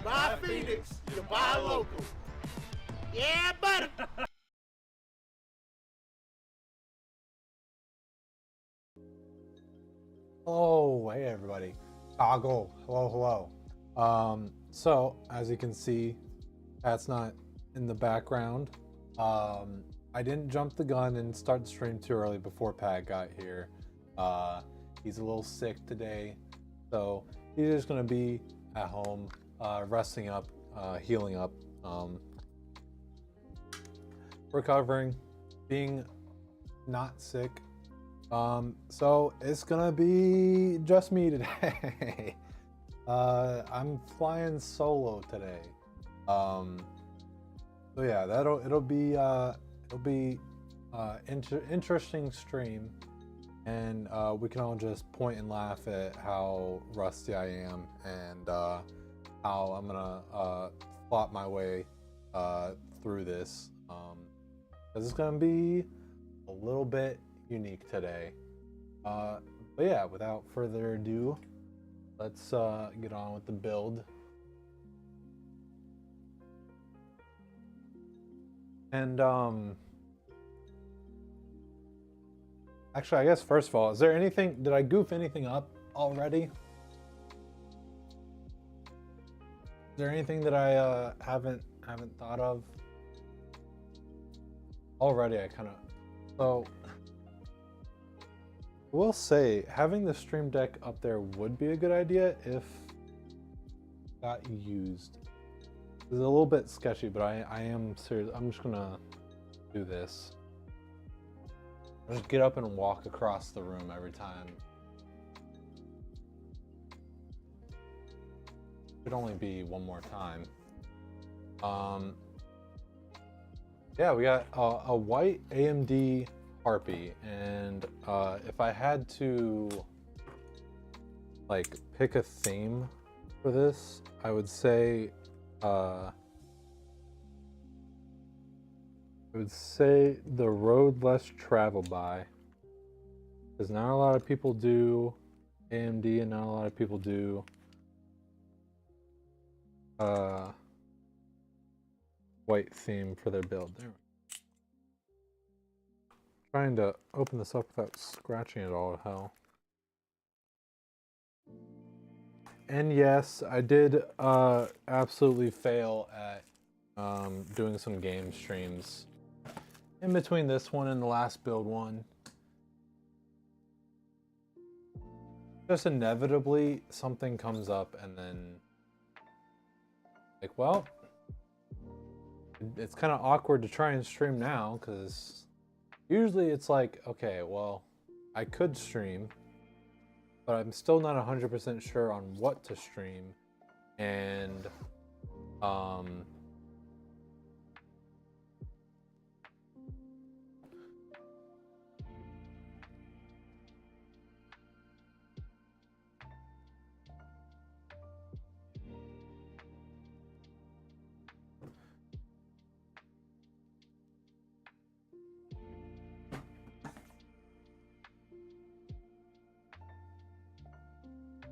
Buy Phoenix, you buy local. Yeah, buddy. Oh, hey everybody. Toggle. Hello, hello. So as you can see, Pat's not in the background. I didn't jump the gun and start the stream too early before Pat got here. He's a little sick today, so he's just gonna be at home, resting up, healing up, recovering, being not sick. So it's gonna be just me today. I'm flying solo today. So yeah, it'll be interesting stream, and we can all just point and laugh at how rusty I am and how I'm gonna plot my way through this. Because it's gonna be a little bit unique today. But yeah, without further ado, let's get on with the build. And actually, I guess first of all, is there anything, did I goof anything up already? Is there anything that I haven't thought of already? I kind of, so I will say having the stream deck up there would be a good idea if got used. It's a little bit sketchy, but I am serious. I'm just gonna do this. I'll just get up and walk across the room every time. Should only be one more time. Yeah, we got a white AMD Harpy, and if I had to like pick a theme for this, I would say the road less traveled by, because not a lot of people do AMD and not a lot of people do white theme for their build. There we go. Trying to open this up without scratching it all to hell. And yes, I did absolutely fail at doing some game streams in between this one and the last build one. Just inevitably something comes up and then like, well, it's kind of awkward to try and stream now because usually it's like, okay, well, I could stream, but I'm still not 100% sure on what to stream. And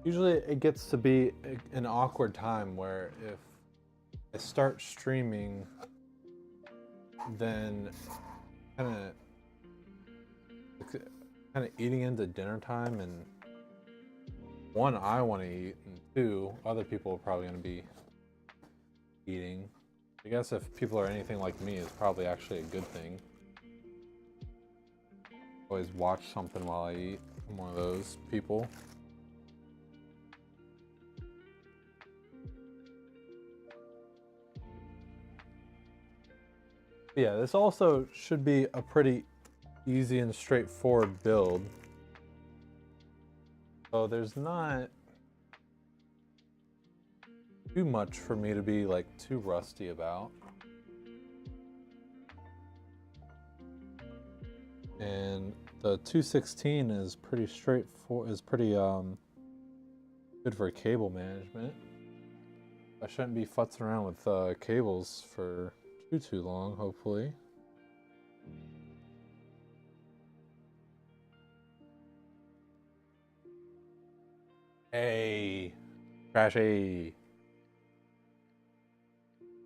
usually it gets to be an awkward time where if I start streaming, then kind of eating into dinner time, and one, I want to eat, and two, other people are probably going to be eating. I guess if people are anything like me, it's probably actually a good thing. Always watch something while I eat. I'm one of those people. Yeah, this also should be a pretty easy and straightforward build. So there's not too much for me to be like too rusty about. And the 216 is pretty straightforward, is pretty good for cable management. I shouldn't be futzing around with cables for too long, hopefully. Hey, Crashy.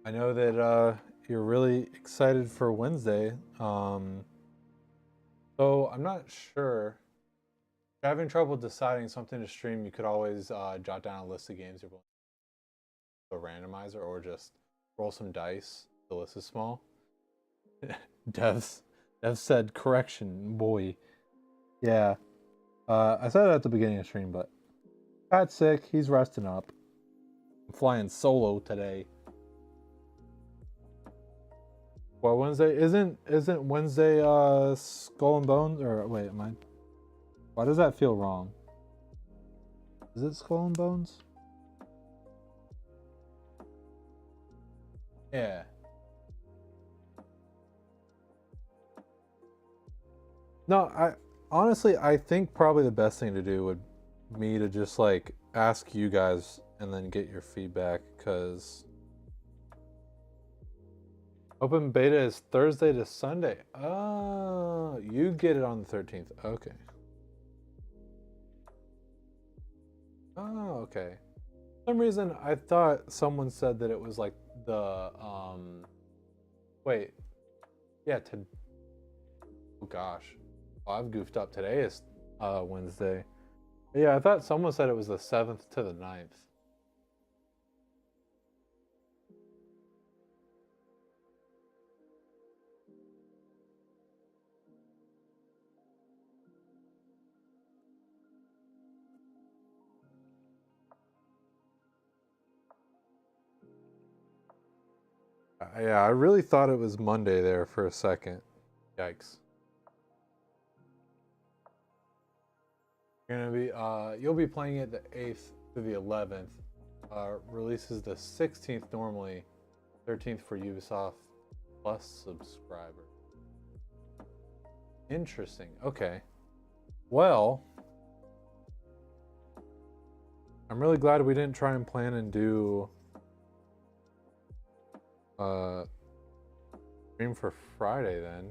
I know that you're really excited for Wednesday. So I'm not sure. If you're having trouble deciding something to stream, you could always jot down a list of games you're willing to a randomizer or just roll some dice. The list is small. Devs, Dev said correction, boy. Yeah. I said it at the beginning of the stream, but Pat's sick. He's resting up. I'm flying solo today. Well, Wednesday isn't Wednesday Skull and Bones, or wait, am I? Why does that feel wrong? Is it Skull and Bones? Yeah. No, I honestly I think probably the best thing to do would me to just like ask you guys and then get your feedback, because open beta is Thursday to Sunday. Oh, you get it on the 13th. Okay. Oh, okay. For some reason I thought someone said that it was like the wait. Yeah, oh gosh. Oh, I've goofed up. Today is Wednesday. Yeah, I thought someone said it was the 7th to the 9th. Yeah, I really thought it was Monday there for a second. Yikes. You're gonna be you'll be playing it the 8th to the 11th. Releases the 16th normally, 13th for Ubisoft Plus subscriber. Interesting. Okay. Well, I'm really glad we didn't try and plan and do stream for Friday then.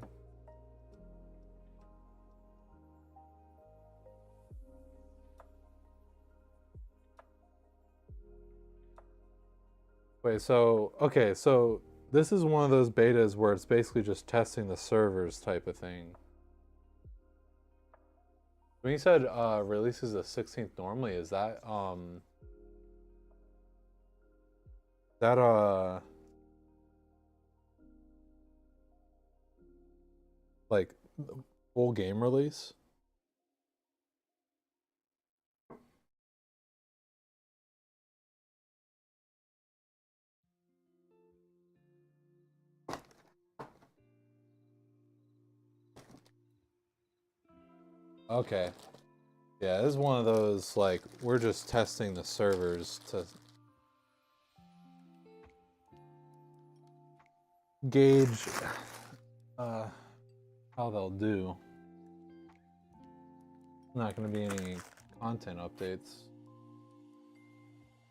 Wait, so okay, so this is one of those betas where it's basically just testing the servers type of thing. When you said releases the 16th normally, is that that like full game release? Okay. Yeah, this is one of those like we're just testing the servers to gauge how they'll do. Not going to be any content updates.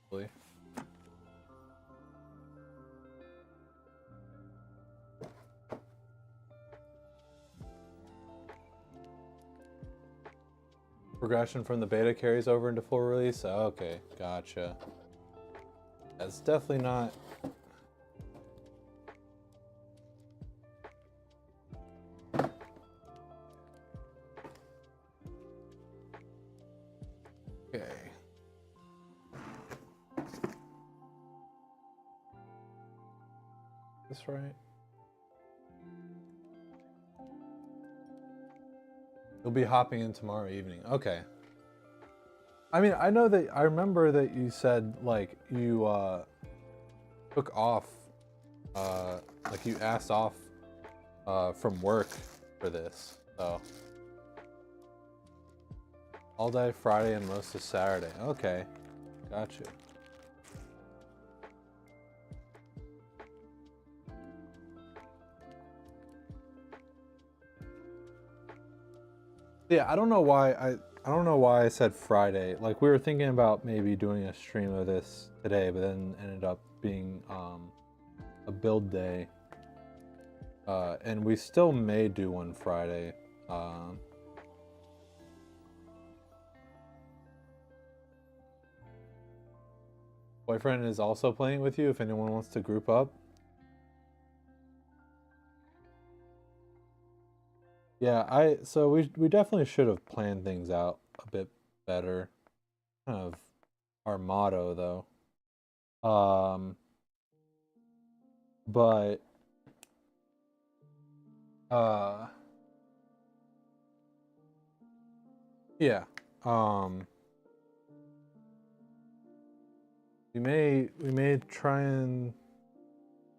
Really. Progression from the beta carries over into full release? Oh, okay, gotcha. That's definitely not... Okay. Is this right? You'll be hopping in tomorrow evening. Okay. I mean, I know that I remember that you said like you took off like you asked off from work for this. So all day Friday and most of Saturday. Okay. Gotcha. Yeah, I don't know why I said Friday. Like we were thinking about maybe doing a stream of this today, but then ended up being a build day. And we still may do one Friday. Boyfriend is also playing with you if anyone wants to group up. Yeah, so we definitely should have planned things out a bit better. Kind of our motto though. But uh yeah. Um we may try and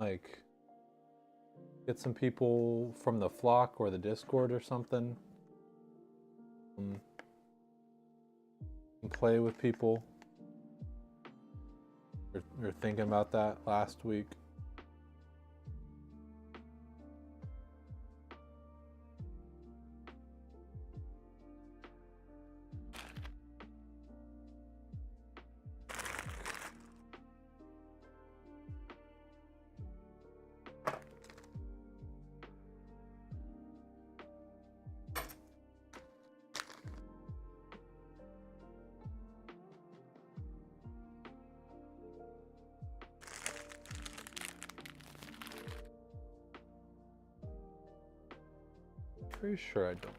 like get some people from the flock or the Discord or something. Um, and play with people. We were thinking about that last week. Pretty sure I don't need.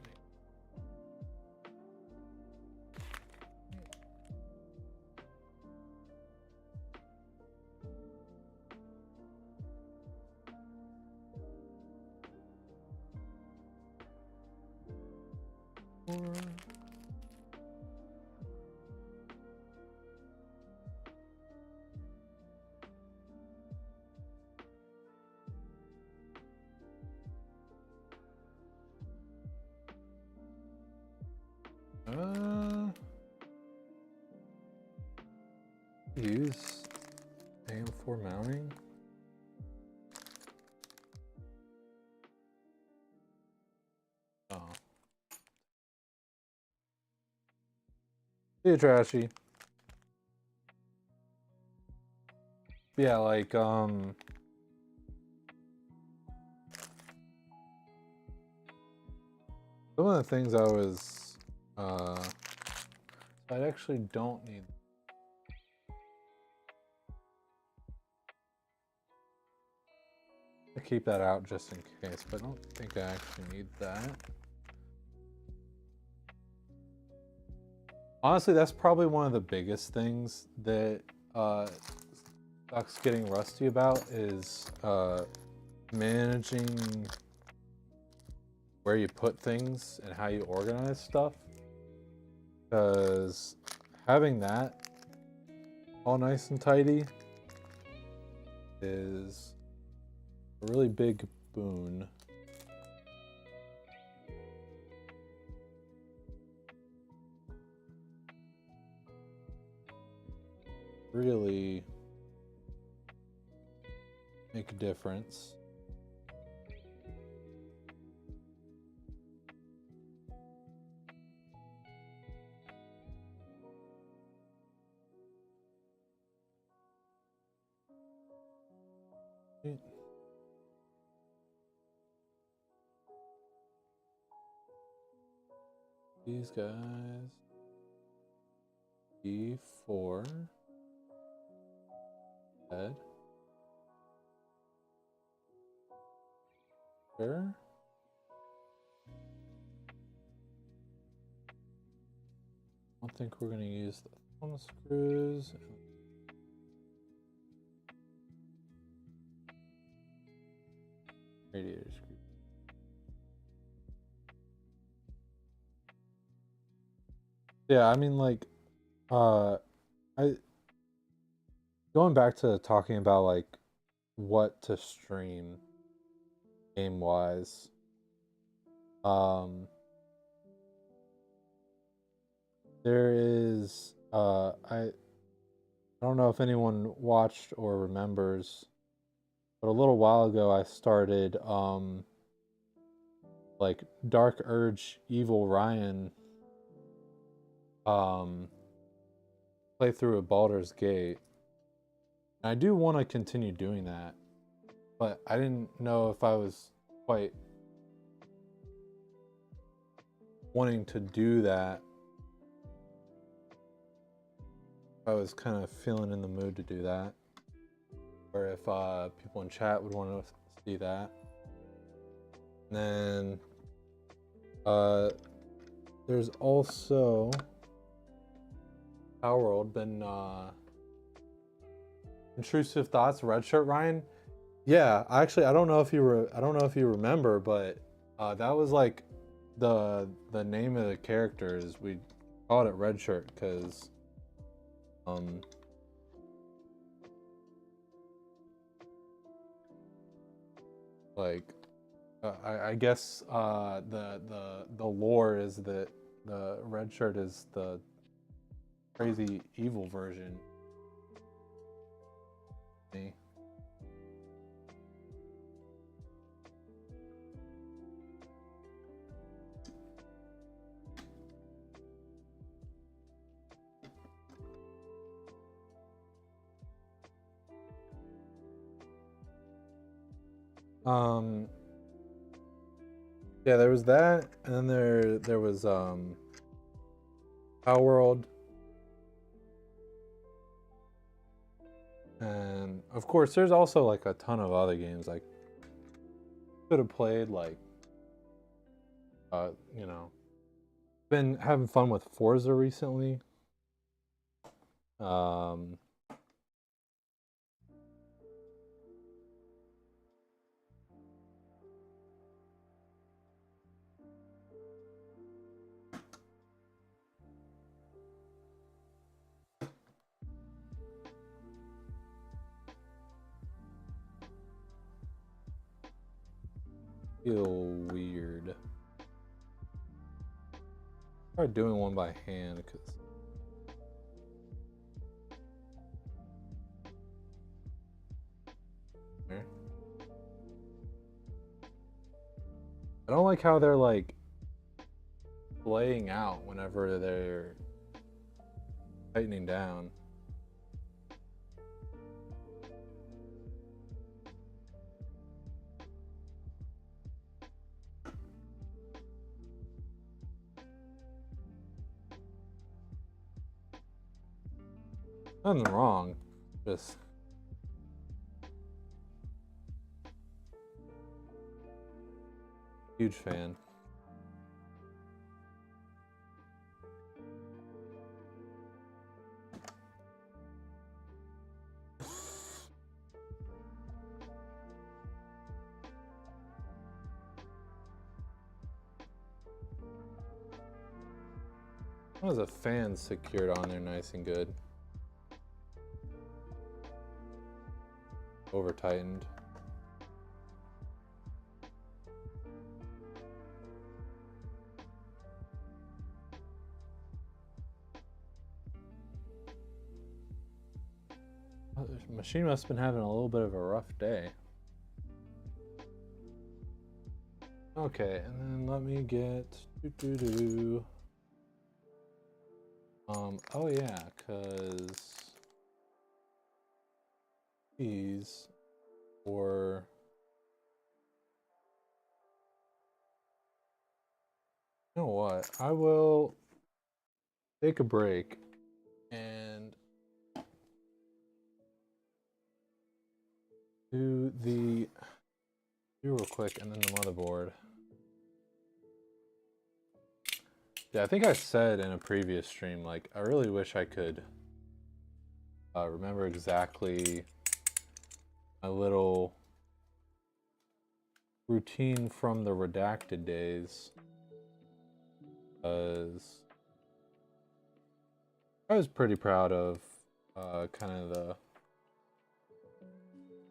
Use AM4 mounting. Oh. See you, Trashy. Yeah, like some of the things I was I actually don't need. I keep that out just in case, but I don't think I actually need that. Honestly, that's probably one of the biggest things that sucks getting rusty about is managing where you put things and how you organize stuff. Because having that all nice and tidy is a really big boon. Really make a difference. These guys. E4. Head. Sure. I don't think we're going to use the thumb screws. Radiator screw. Yeah, I mean, like, I going back to talking about like what to stream game wise. There is I don't know if anyone watched or remembers, but a little while ago I started like Dark Urge Evil Ryan playthrough of Baldur's Gate. And I do want to continue doing that, but I didn't know if I was quite wanting to do that. I was kind of feeling in the mood to do that, or if people in chat would want to see that. And then There's also Our World been Intrusive Thoughts, Red Shirt Ryan. Yeah, actually, I don't know if you remember, but that was like the name of the characters. We called it Red Shirt because like I guess the lore is that the Red Shirt is the crazy evil version. Me. Yeah, there was that, and then there was Our World, and of course there's also like a ton of other games like could have played, like you know, been having fun with Forza recently. Feel weird. Try doing one by hand because I don't like how they're like laying out whenever they're tightening down. Nothing wrong, just huge fan. How is a fan secured on there nice and good? Over tightened. The machine must have been having a little bit of a rough day. Okay, and then let me get oh yeah, cause these or you know what? I will take a break and do real quick, and then the motherboard. Yeah, I think I said in a previous stream, like, I really wish I could remember exactly my little routine from the redacted days. Because I was pretty proud of kind of the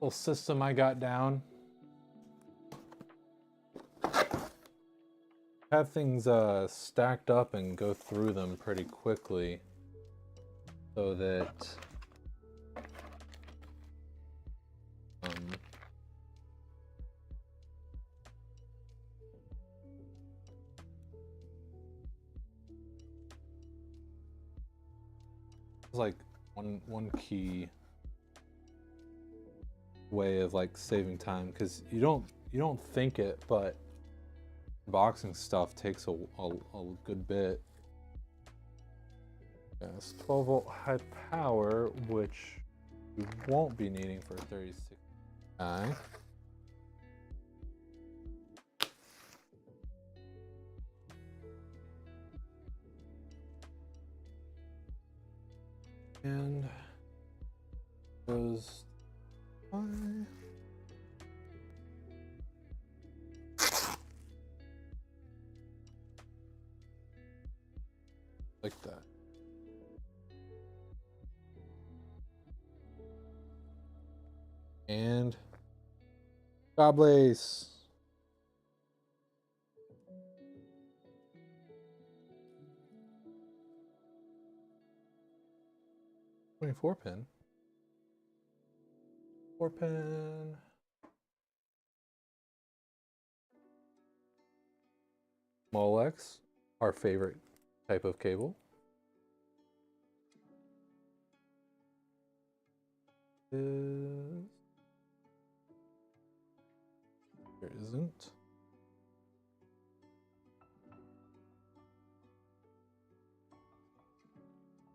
little system I got down. Have things stacked up and go through them pretty quickly so that it's like one key way of like saving time, because you don't think it, but unboxing stuff takes a good bit. Yes, 12 volt high power, which you won't be needing for 36. And goes like that. And Goblace. $24 pin. 4 pin. Molex, our favorite type of cable. There isn't.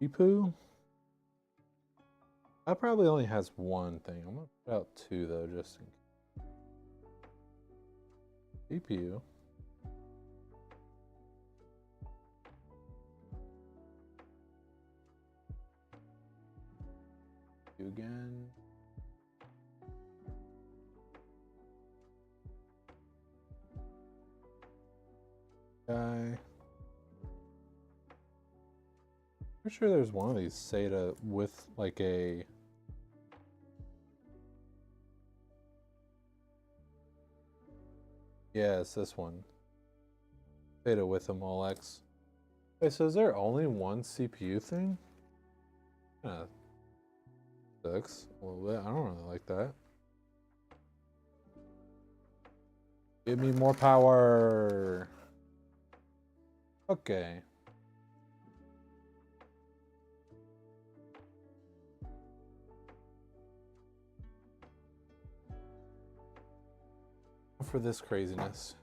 Deepu. That probably only has one thing. I'm gonna put out 2 though, just in case. CPU. Again. Guy. Pretty sure there's one of these SATA with like a yeah, it's this one. SATA with a Molex. Okay, so is there only one CPU thing? Kinda sucks a little bit. I don't really like that. Give me more power. Okay. For this craziness.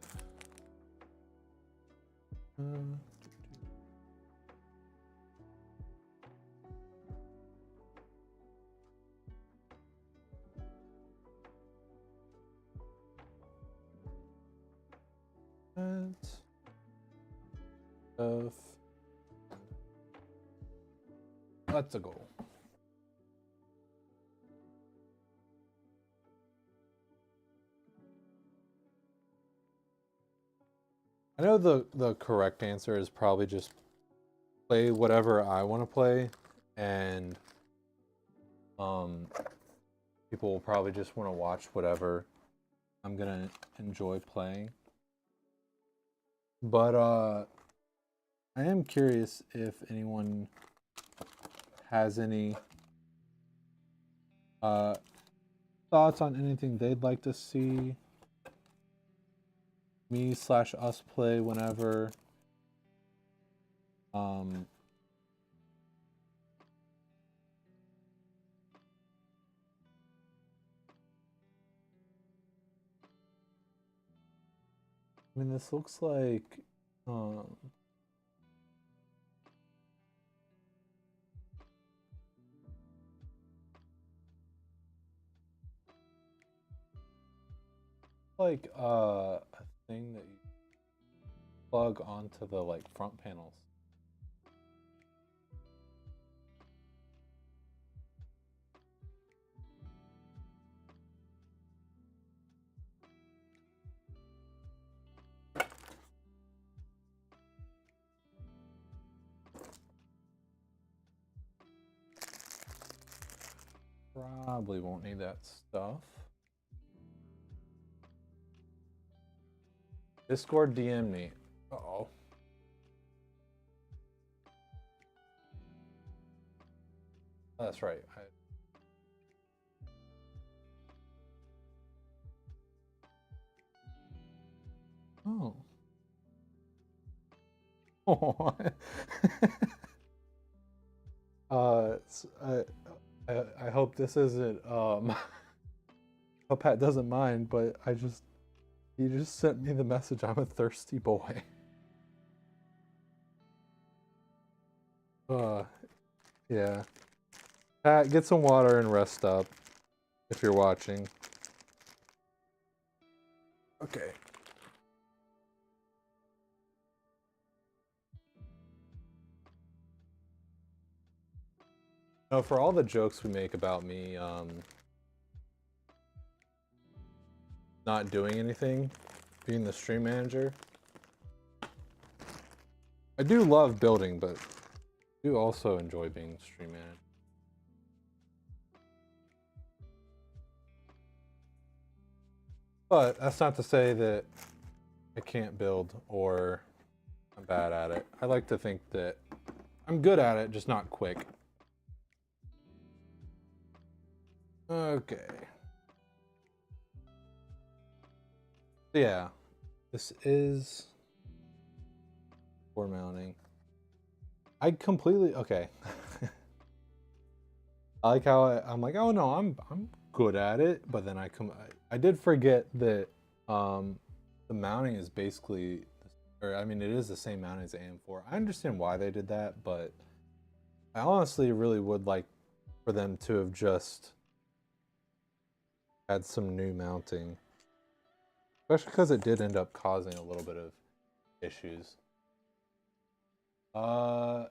Stuff. Let's go. I know the correct answer is probably just play whatever I want to play, and people will probably just want to watch whatever I'm gonna enjoy playing. But I am curious if anyone has any thoughts on anything they'd like to see me/us play whenever. I mean, this looks like a thing that you plug onto the like front panels. Probably won't need that stuff. Discord DM me. Uh-oh. That's right. Oh. Oh. I hope this isn't hope Pat doesn't mind, but he just sent me the message, I'm a thirsty boy. Yeah. Pat, get some water and rest up if you're watching. Okay. No, for all the jokes we make about me not doing anything, being the stream manager, I do love building, but I do also enjoy being stream manager. But that's not to say that I can't build or I'm bad at it. I like to think that I'm good at it, just not quick. Okay. So yeah, this is for mounting. I completely okay. I like how I'm like, oh no, I'm good at it, but then I did forget that the mounting is basically, or I mean, it is the same mounting as the AM4. I understand why they did that, but I honestly really would like for them to have just had some new mounting, especially because it did end up causing a little bit of issues. You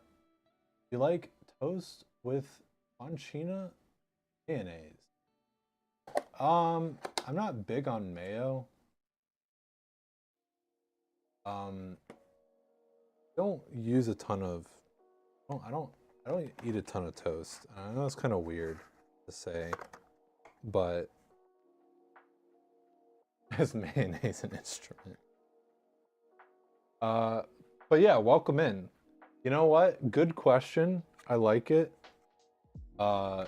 like toast with pancina mayonnaise? I'm not big on mayo. Don't use a ton of. I don't eat a ton of toast. I know it's kind of weird to say, but is mayonnaise an instrument? But yeah, welcome in. You know what? Good question. I like it. Like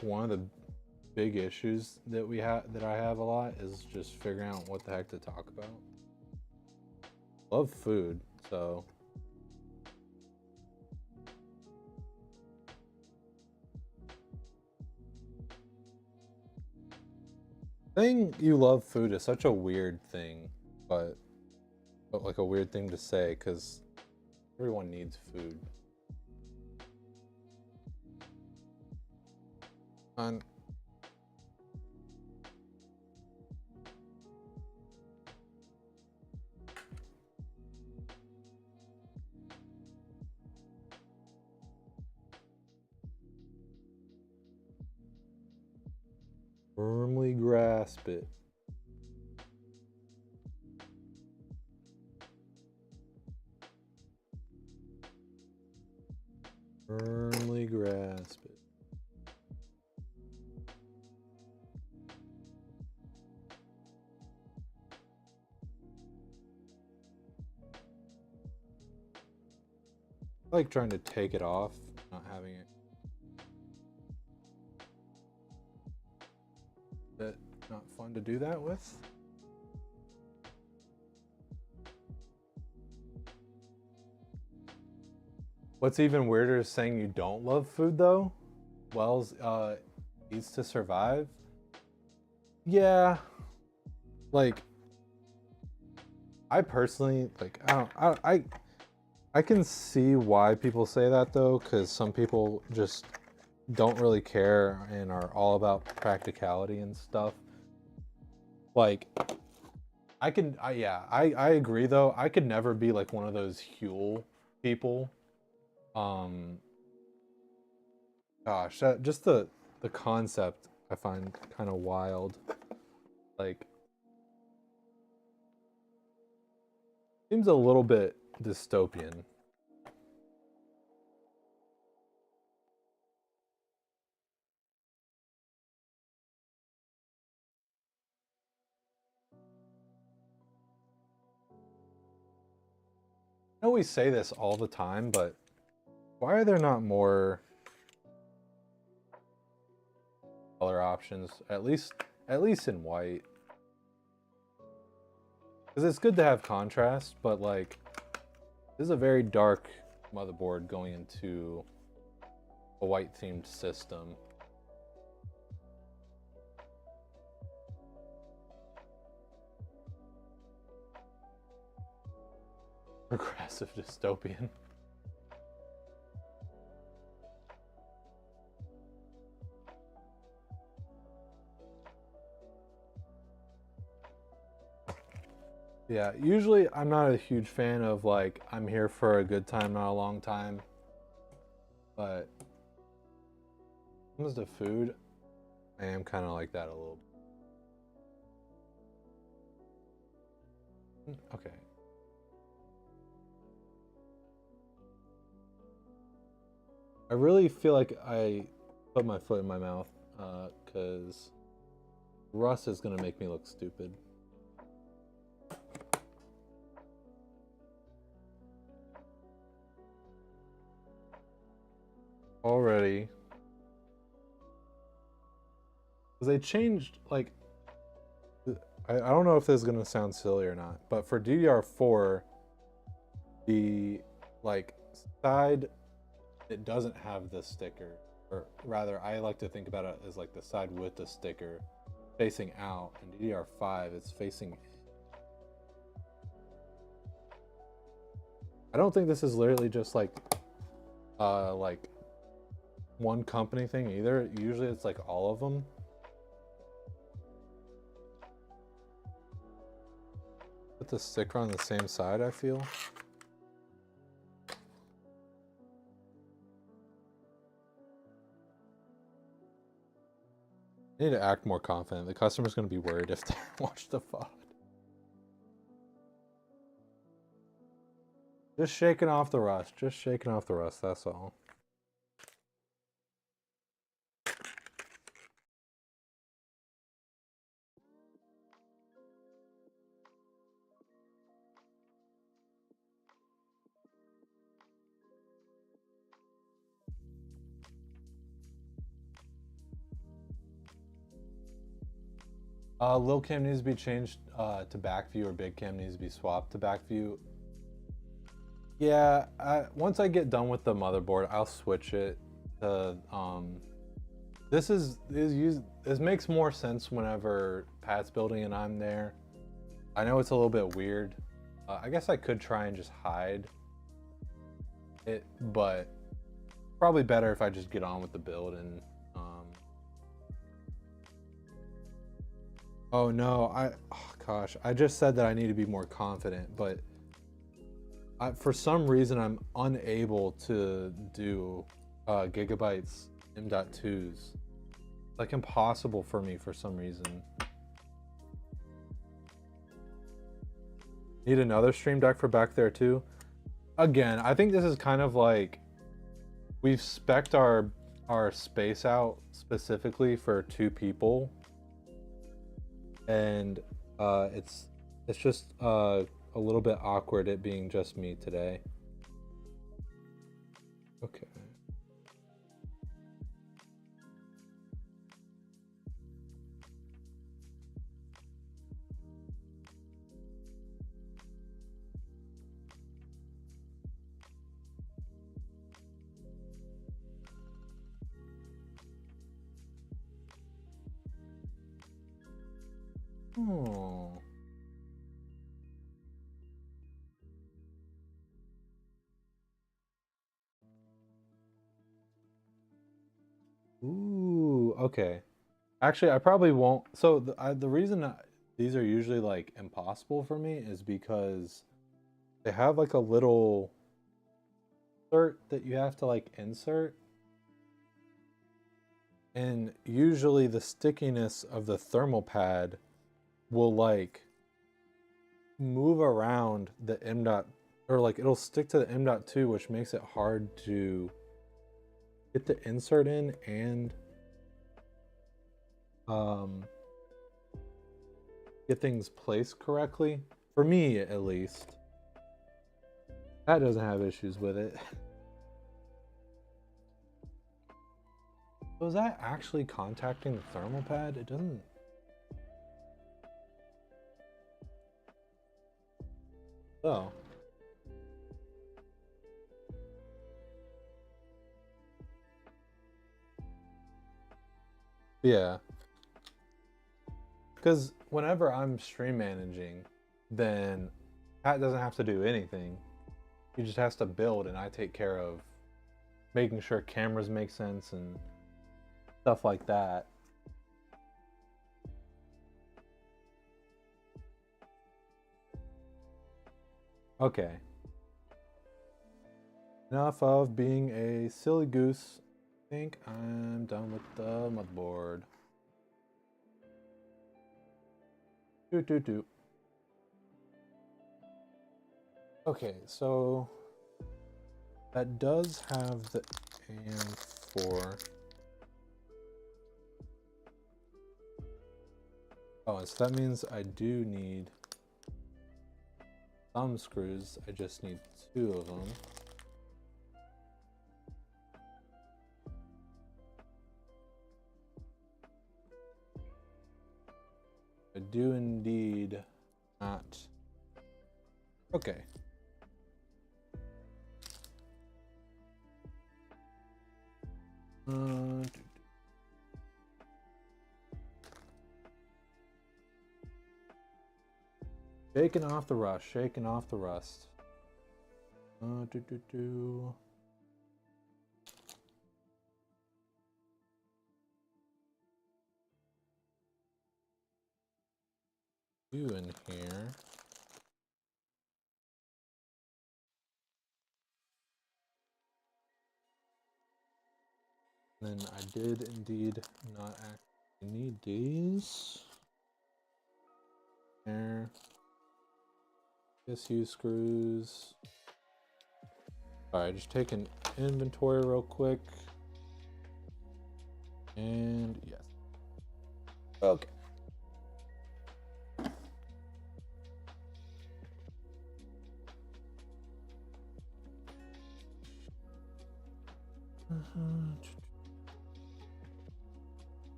one of the big issues that I have a lot is just figuring out what the heck to talk about. Love food, so saying you love food is such a weird thing, but like a weird thing to say because everyone needs food. And firmly grasp it. Firmly grasp it. I like trying to take it off, not having it. That not fun to do that with. What's even weirder is saying you don't love food though. Wells eats to survive. Yeah, like I personally like I can see why people say that though, because some people just don't really care and are all about practicality and stuff. Like I agree though. I could never be like one of those Huel people. Gosh, just the concept I find kind of wild. Like seems a little bit dystopian. I know we say this all the time, but why are there not more color options? At least in white. Because it's good to have contrast, but like this is a very dark motherboard going into a white themed system. Progressive dystopian. Yeah, usually I'm not a huge fan of like I'm here for a good time, not a long time. But When it comes to food, I am kind of like that a little bit. Okay. I really feel like I put my foot in my mouth because Russ is gonna make me look stupid. Already. Because they changed, like, I don't know if this is gonna sound silly or not, but for DDR4, the, like, side, it doesn't have the sticker. Or rather, I like to think about it as like the side with the sticker facing out. In DDR5, it's facing in. I don't think this is literally just like one company thing either. Usually it's like all of them. Put the sticker on the same side, I feel. I need to act more confident. The customer's going to be worried if they watch the VOD. Just shaking off the rust. Just shaking off the rust, that's all. Lil cam needs to be changed to back view, or big cam needs to be swapped to back view. Yeah, once I get done with the motherboard, I'll switch it to this makes more sense whenever Pat's building and I'm there. I know it's a little bit weird. I guess I could try and just hide it, but probably better if I just get on with the build and oh no, gosh, I just said that I need to be more confident, but for some reason I'm unable to do gigabytes M.2s. Like impossible for me for some reason. Need another stream deck for back there too. Again, I think this is kind of like we've spec'd our space out specifically for 2 people. And it's just a little bit awkward it being just me today. Okay. Oh. Ooh, okay. Actually, I probably won't. So the reason these are usually like impossible for me is because they have like a little insert that you have to like insert. And usually the stickiness of the thermal pad will like move around the M dot, or like it'll stick to the M.2, which makes it hard to get the insert in and get things placed correctly. For me, at least. That doesn't have issues with it. So is that actually contacting the thermal pad? It doesn't. Oh. Yeah. Because whenever I'm stream managing, then Pat doesn't have to do anything. He just has to build, and I take care of making sure cameras make sense and stuff like that. Okay. Enough of being a silly goose think I'm done with the motherboard. Doot. Okay, so that does have the AM4. Oh, so that means I do need some screws. I just need 2 of them. I do indeed not. Okay. Shaking off the rust, shaking off the rust. You in here. Then I did indeed not actually need these. There. SU screws. Alright, just take an inventory real quick. And yes. Okay.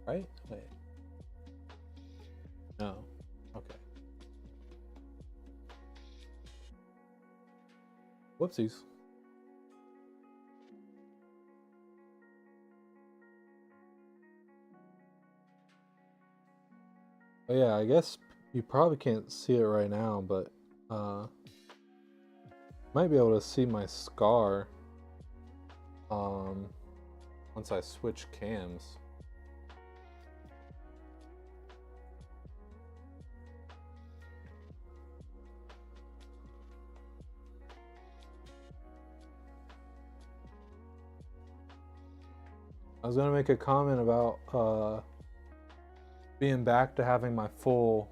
Right? Wait. No. Okay. Whoopsies. Oh yeah, I guess you probably can't see it right now, but might be able to see my scar once I switch cams. I was gonna make a comment about being back to having my full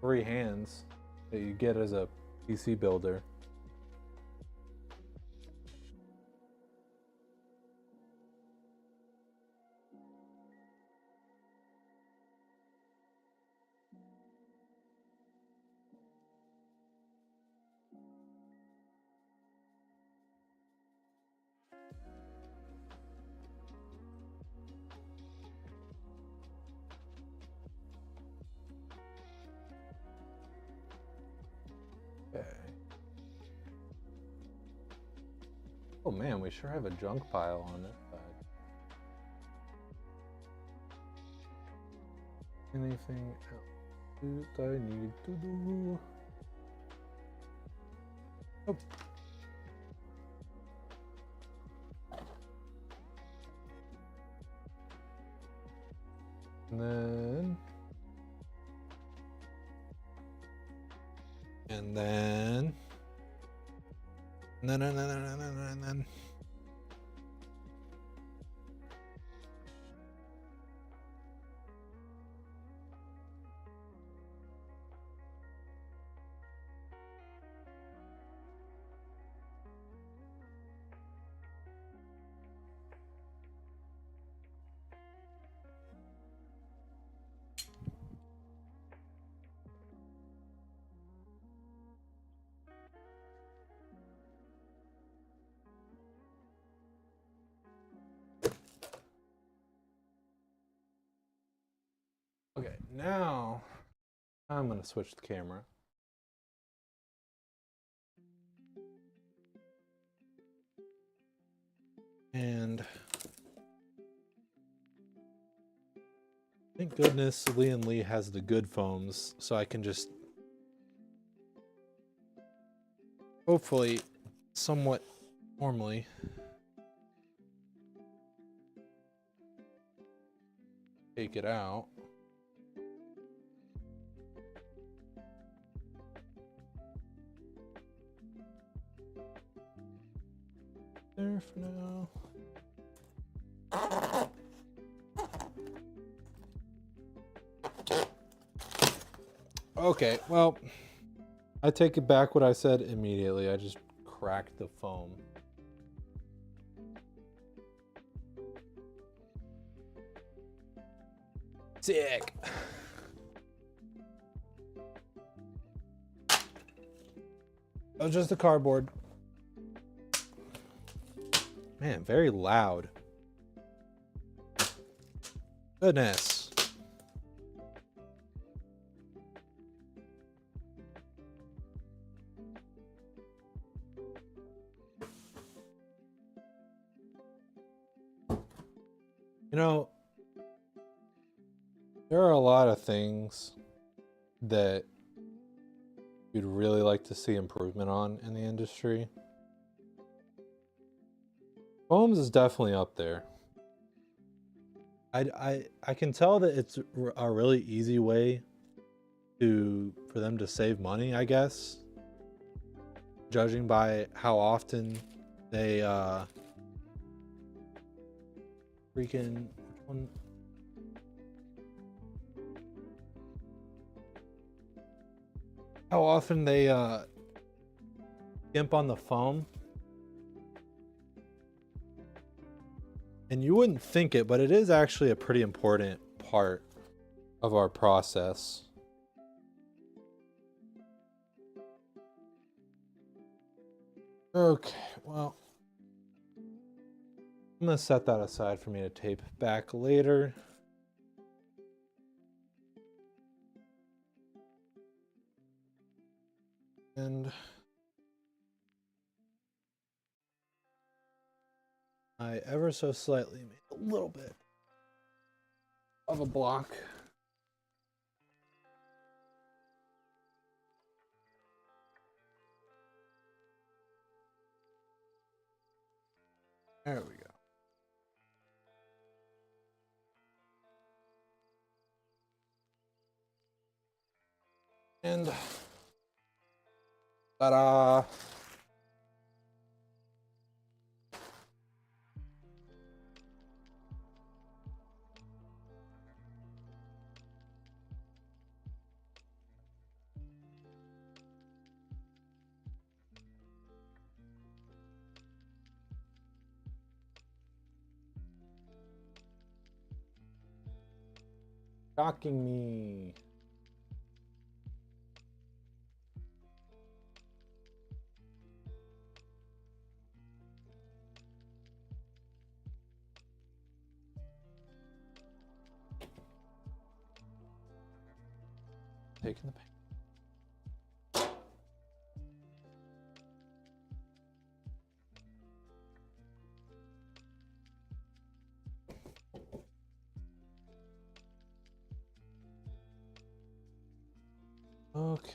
3 hands that you get as a PC builder. Okay. Oh man, we sure have a junk pile on this side. Anything else that I need to do? Oh. And then and then okay, now I'm gonna switch the camera. And thank goodness Lee and Lee has the good foams, so I can just hopefully somewhat normally take it out. there for now. Okay, well, I take it back what I said immediately. I just cracked the foam. Sick. That was just the cardboard. Man, very loud. Goodness. You know, there are a lot of things that you'd really like to see improvement on in the industry. Foams is definitely up there. I can tell that it's a really easy way for them to save money, I guess. Judging by how often they freaking which one? How often they skimp on the foam. And you wouldn't think it, but it is actually a pretty important part of our process. Okay, well, I'm gonna set that aside for me to tape back later. And I ever so slightly made a little bit of a block. There we go. And ta-da! Shocking me. Taking the paint. Okay.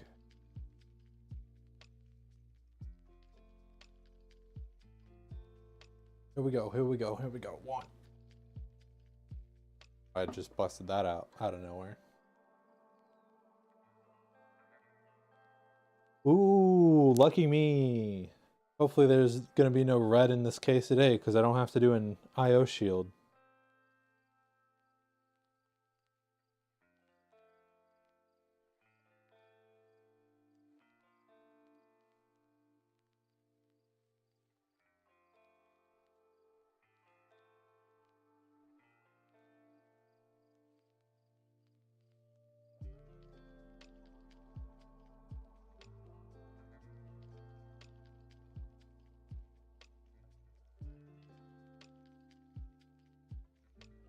Here we go, here we go, here we go. One. I just busted that out of nowhere. Ooh, lucky me. Hopefully there's gonna be no red in this case today because I don't have to do an IO shield.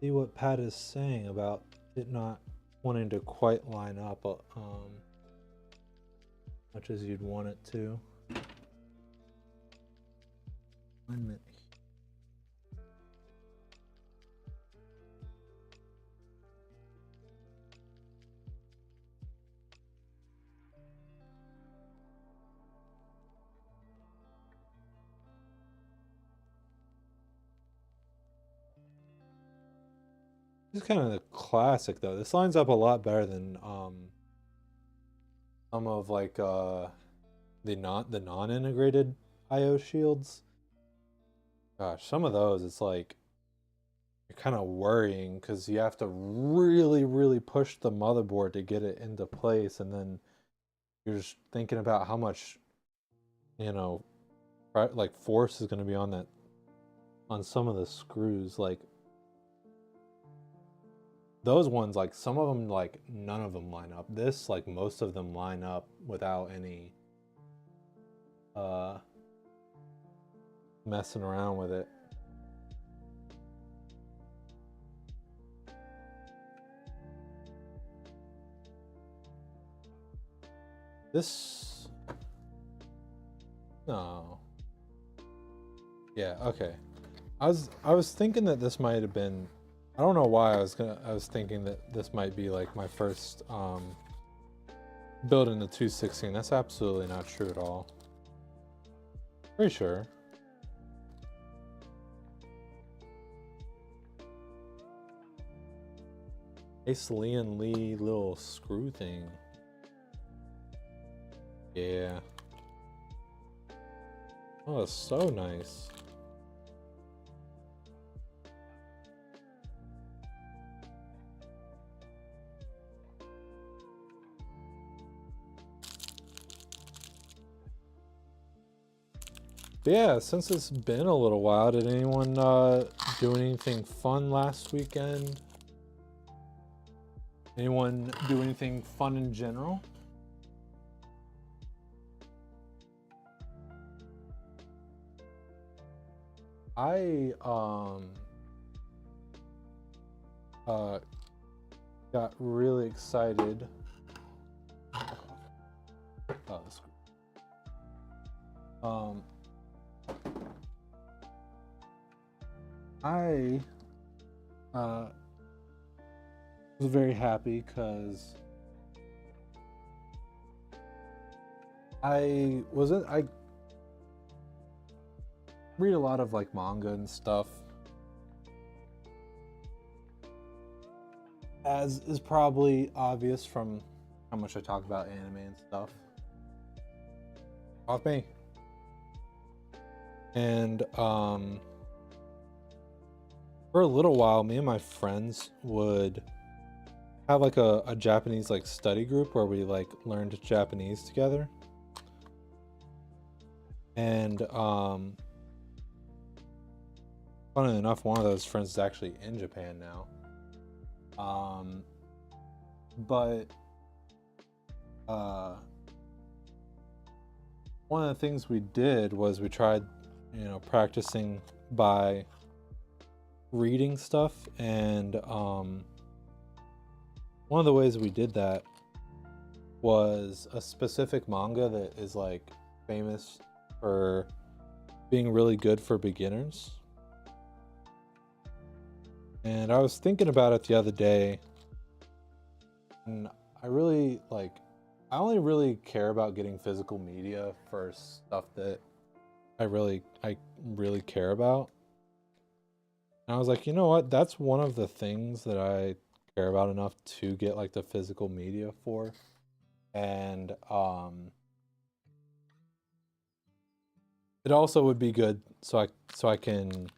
See what Pat is saying about it not wanting to quite line up much as you'd want it to. Alignment. This is kind of the classic though. This lines up a lot better than some of like the non-integrated IO shields. Gosh, some of those, it's like you're kind of worrying because you have to really, really push the motherboard to get it into place, and then you're just thinking about how much, you know, like force is going to be on that on some of the screws. Like those ones, like some of them, like none of them line up. This, like most of them line up without any uh messing around with it. This, no. Yeah, okay. I was thinking that this might have been, I don't know why I was thinking that this might be like my first build in the 216. That's absolutely not true at all. Pretty sure. Ace Leon Lee little screw thing. Yeah. Oh, it's so nice. But yeah, since it's been a little while, did anyone do anything fun last weekend? Anyone do anything fun in general? I got really excited. Oh, this. I was very happy because I read a lot of like manga and stuff, as is probably obvious from how much I talk about anime and stuff. Off me. And for a little while, me and my friends would have like a Japanese like study group where we like learned Japanese together. And funnily enough, one of those friends is actually in Japan now. But one of the things we did was we tried, practicing by reading stuff, and one of the ways we did that was a specific manga that is like famous for being really good for beginners. And I was thinking about it the other day, and I only really care about getting physical media for stuff that I really care about. And I was like, you know what? That's one of the things that I care about enough to get like the physical media for. And it also would be good so I can,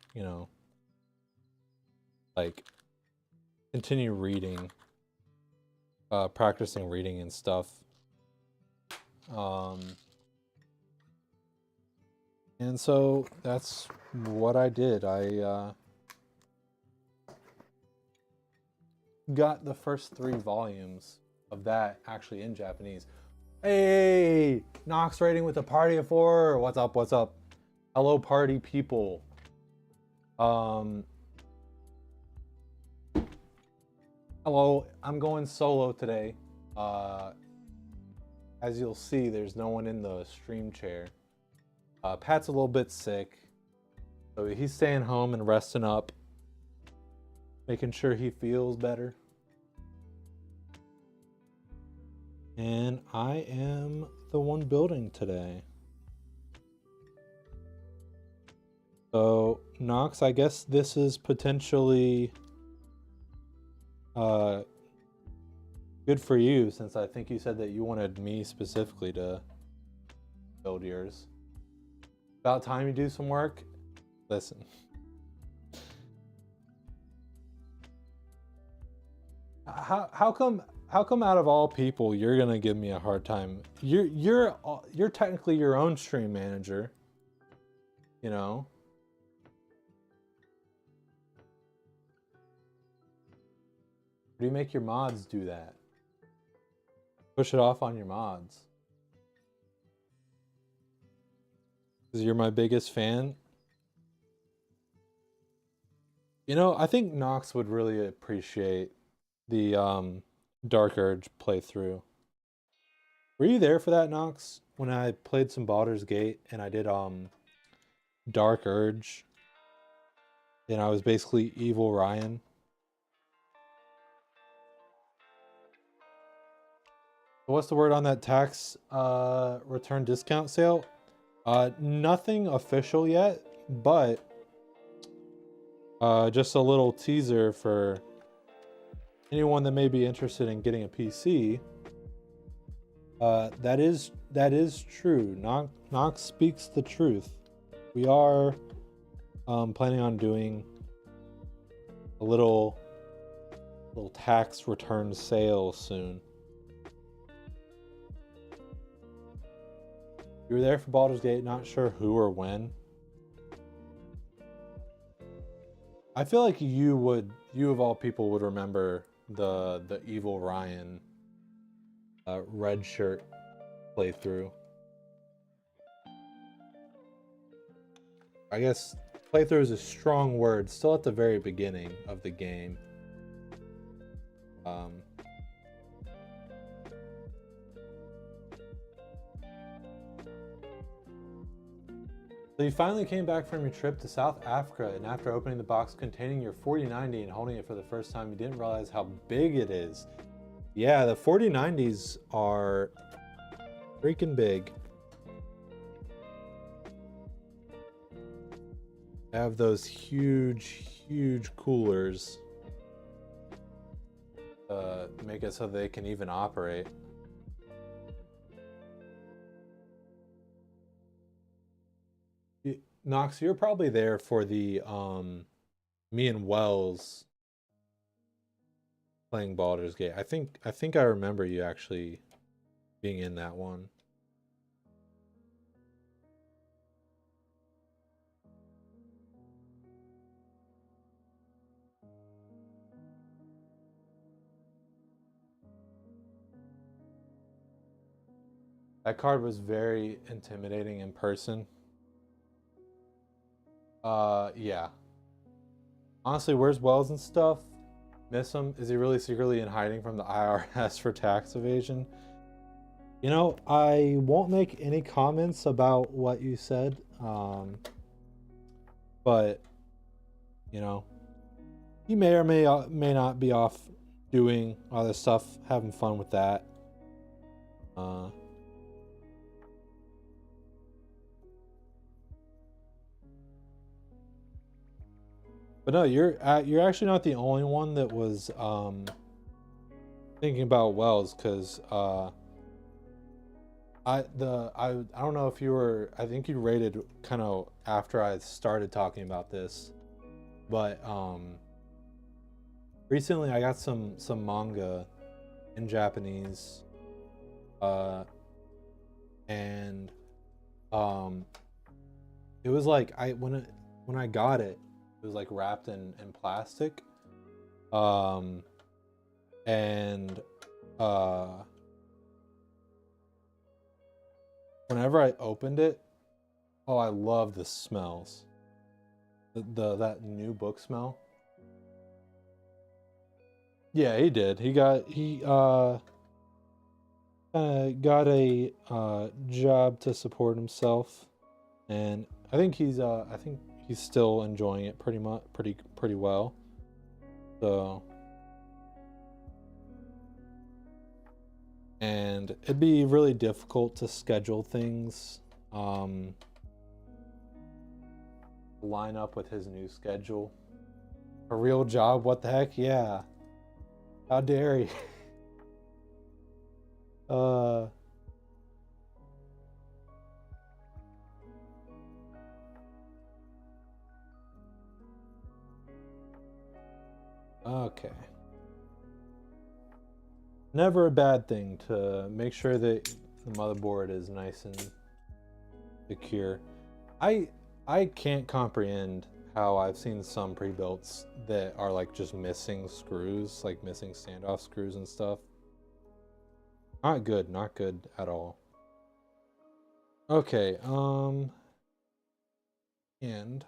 like continue reading, practicing reading and stuff. And so that's what I did. I got the first 3 volumes of that actually in Japanese. Hey, Nox rating with a party of 4. What's up? What's up? Hello, party people. Hello. I'm going solo today. As you'll see, there's no one in the stream chair. Pat's a little bit sick, so he's staying home and resting up, making sure he feels better. And I am the one building today. So, Nox, I guess this is potentially good for you, since I think you said that you wanted me specifically to build yours. About time you do some work. Listen. How come out of all people you're gonna give me a hard time? You're technically your own stream manager, you know. Do you make your mods do that? Push it off on your mods. Because you're my biggest fan. You know, I think Nox would really appreciate the Dark Urge playthrough. Were you there for that, Nox? When I played some Baldur's Gate and I did Dark Urge, and I was basically Evil Ryan. What's the word on that tax return discount sale? Nothing official yet, but just a little teaser for anyone that may be interested in getting a PC. That is true. Nox speaks the truth. We are planning on doing a little tax return sale soon. You were there for Baldur's Gate, not sure who or when. I feel like you of all people would remember the Evil Ryan red shirt playthrough. I guess playthrough is a strong word, still at the very beginning of the game. So you finally came back from your trip to South Africa, and after opening the box containing your 4090 and holding it for the first time, you didn't realize how big it is. Yeah, the 4090s are freaking big. They have those huge coolers to make it so they can even operate. Nox, you're probably there for the me and Wells playing Baldur's Gate. I think I remember you actually being in that one. That card was very intimidating in person. Yeah. Honestly, where's Wells and stuff? Miss him? Is he really secretly in hiding from the IRS for tax evasion? You know, I won't make any comments about what you said. But, you know, he may or may not be off doing other stuff, having fun with that. But no, you're actually not the only one that was thinking about Wells, because I don't know if you were, I think you rated kind of after I started talking about this, but recently I got some manga in Japanese, and it was like when I got it, it was like wrapped in plastic, and whenever I opened it, oh, I love the smells. That new book smell. Yeah, he did. He got a job to support himself, and I think he's still enjoying it pretty well. So, and it'd be really difficult to schedule things line up with his new schedule. A real job? What the heck? Yeah. How dare he? Okay. Never a bad thing to make sure that the motherboard is nice and secure. I can't comprehend how I've seen some pre-builts that are like just missing screws, like missing standoff screws and stuff. Not good, not good at all. Okay, and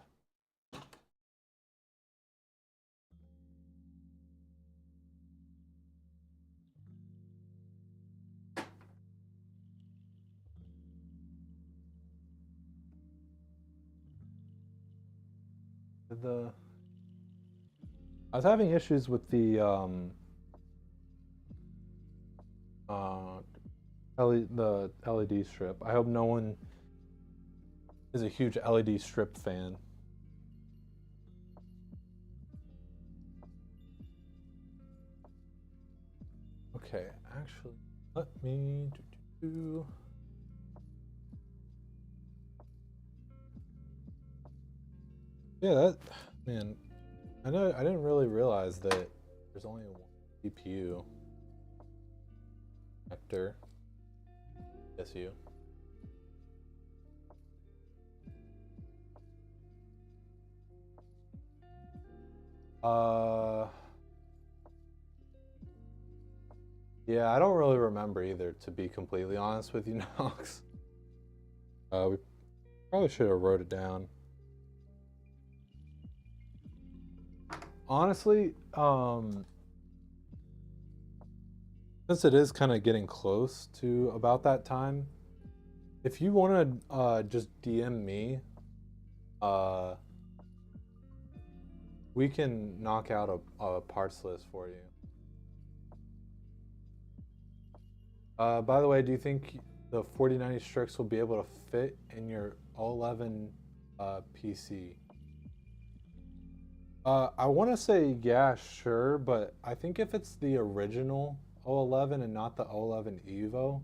I was having issues with the the LED strip. I hope no one is a huge LED strip fan. Okay, actually, let me do. Yeah, that man. I know I didn't really realize that there's only one CPU connector. Yes, you. Yeah, I don't really remember either, to be completely honest with you, Nox. We probably should have wrote it down. Honestly, since it is kind of getting close to about that time, if you want to just DM me, we can knock out a parts list for you. By the way, do you think the 4090 Strix will be able to fit in your 011 PC? I want to say yeah, sure, but I think if it's the original 011 and not the 011 Evo,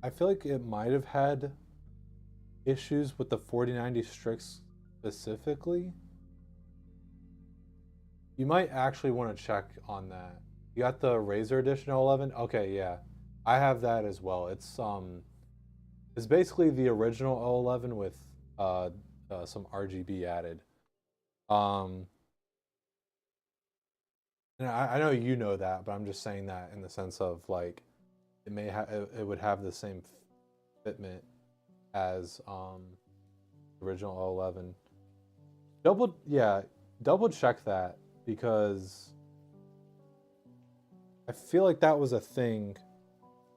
I feel like it might have had issues with the 4090 Strix specifically. You might actually want to check on that. You got the Razer Edition 011? Okay, yeah. I have that as well. It's basically the original 011 with some RGB added. Um and I know you know that, but I'm just saying that in the sense of like it would have the same fitment as original 011. Double check that because I feel like that was a thing,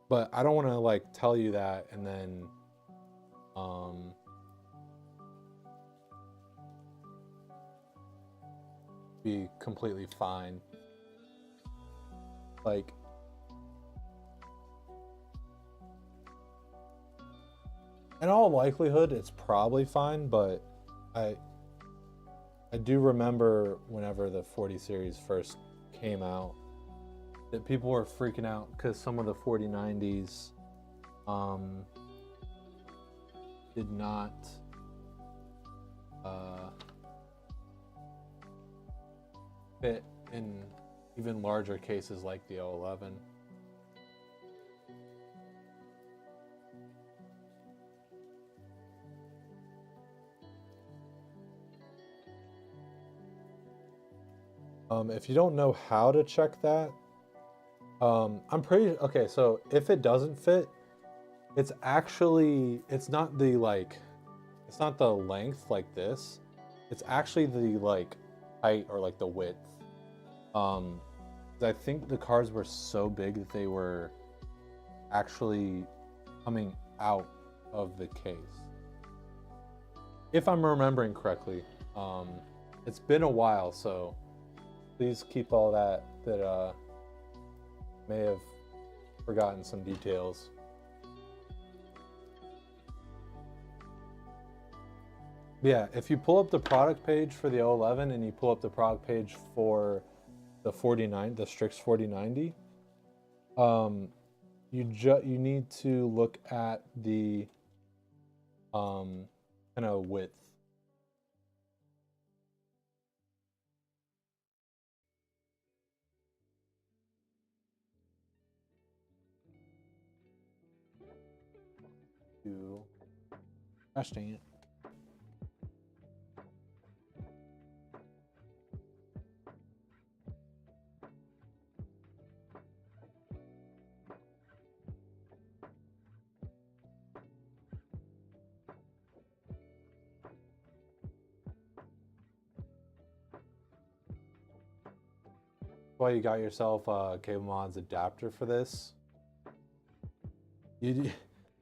but I don't want to like tell you that and then be completely fine. Like in all likelihood it's probably fine, but I I do remember whenever the 40 series first came out that people were freaking out because some of the 4090s did not fit in even larger cases like the 011. If you don't know how to check that, I'm pretty okay. So if it doesn't fit, it's not the like, it's not the length like this. It's actually the like height or like the width. I think the cards were so big that they were actually coming out of the case. If I'm remembering correctly, it's been a while, so please keep all that may have forgotten some details. Yeah, if you pull up the product page for the 011 and you pull up the product page for the the Strix 4090, you need to look at the kind of width. Gosh dang it. Why you got yourself a Cable Mods adapter for this? You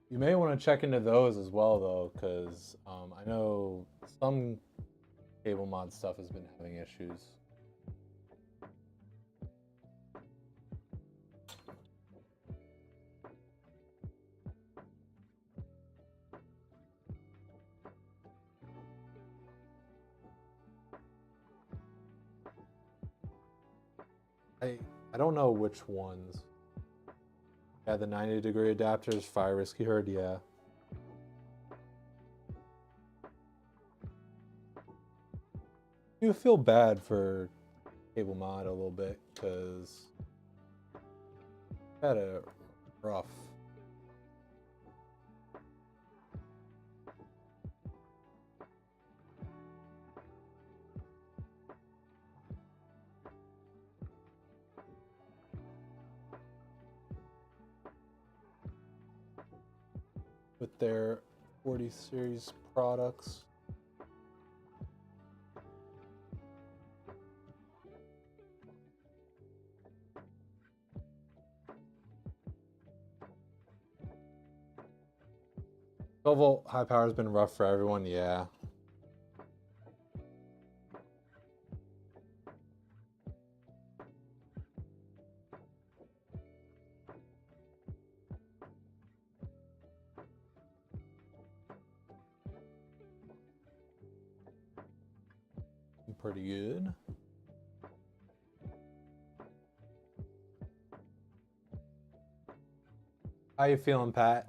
may want to check into those as well though, because I know some Cable Mod stuff has been having issues. I don't know which ones. Yeah, the 90-degree adapters, fire risky herd, yeah. You feel bad for Cable Mod a little bit because had a rough. With their 40 series products. Volt high power has been rough for everyone, yeah. Pretty good. How you feeling, Pat?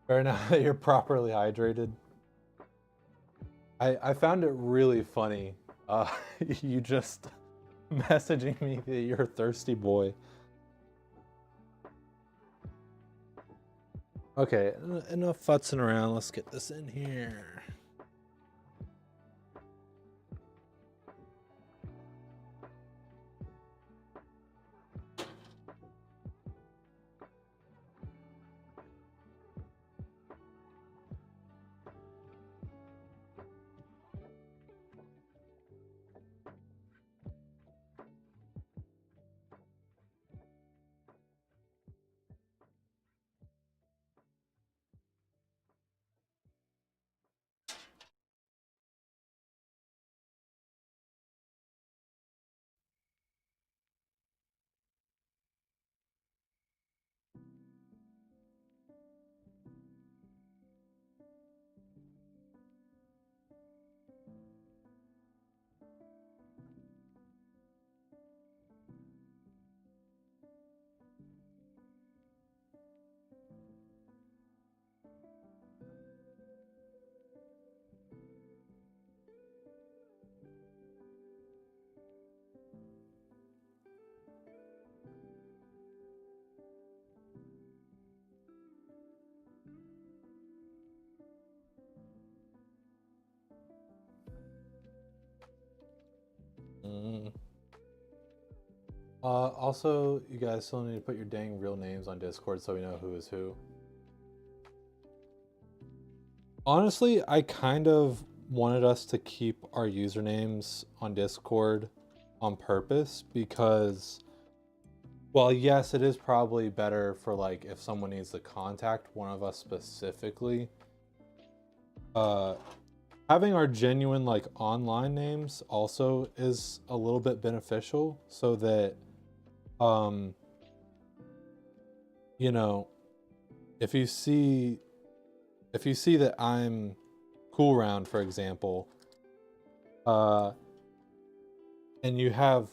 Fair now that you're properly hydrated. I found it really funny. You just messaging me that you're a thirsty boy. Okay, enough futzing around. Let's get this in here. Also, you guys still need to put your dang real names on Discord so we know who is who. Honestly, I kind of wanted us to keep our usernames on Discord on purpose because, well, yes, it is probably better for like if someone needs to contact one of us specifically. Having our genuine like online names also is a little bit beneficial so that you know, if you see that I'm Cool Round, for example, uh, and you have,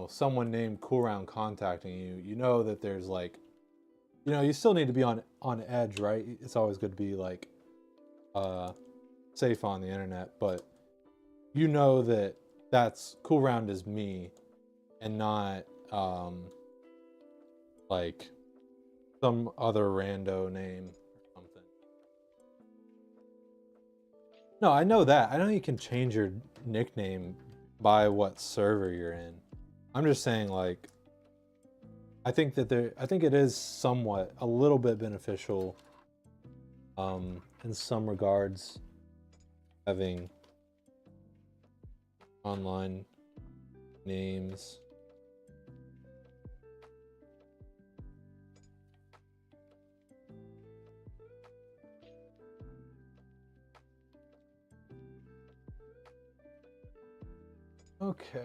someone named Cool Round contacting you, you know that there's like, you still need to be on edge, right? It's always good to be like safe on the internet, but you know that that's Cool Round is me and not like some other rando name or something. No, I know that. I know you can change your nickname by what server you're in. I'm just saying, like, I think it is somewhat a little bit beneficial in some regards having online names. Okay.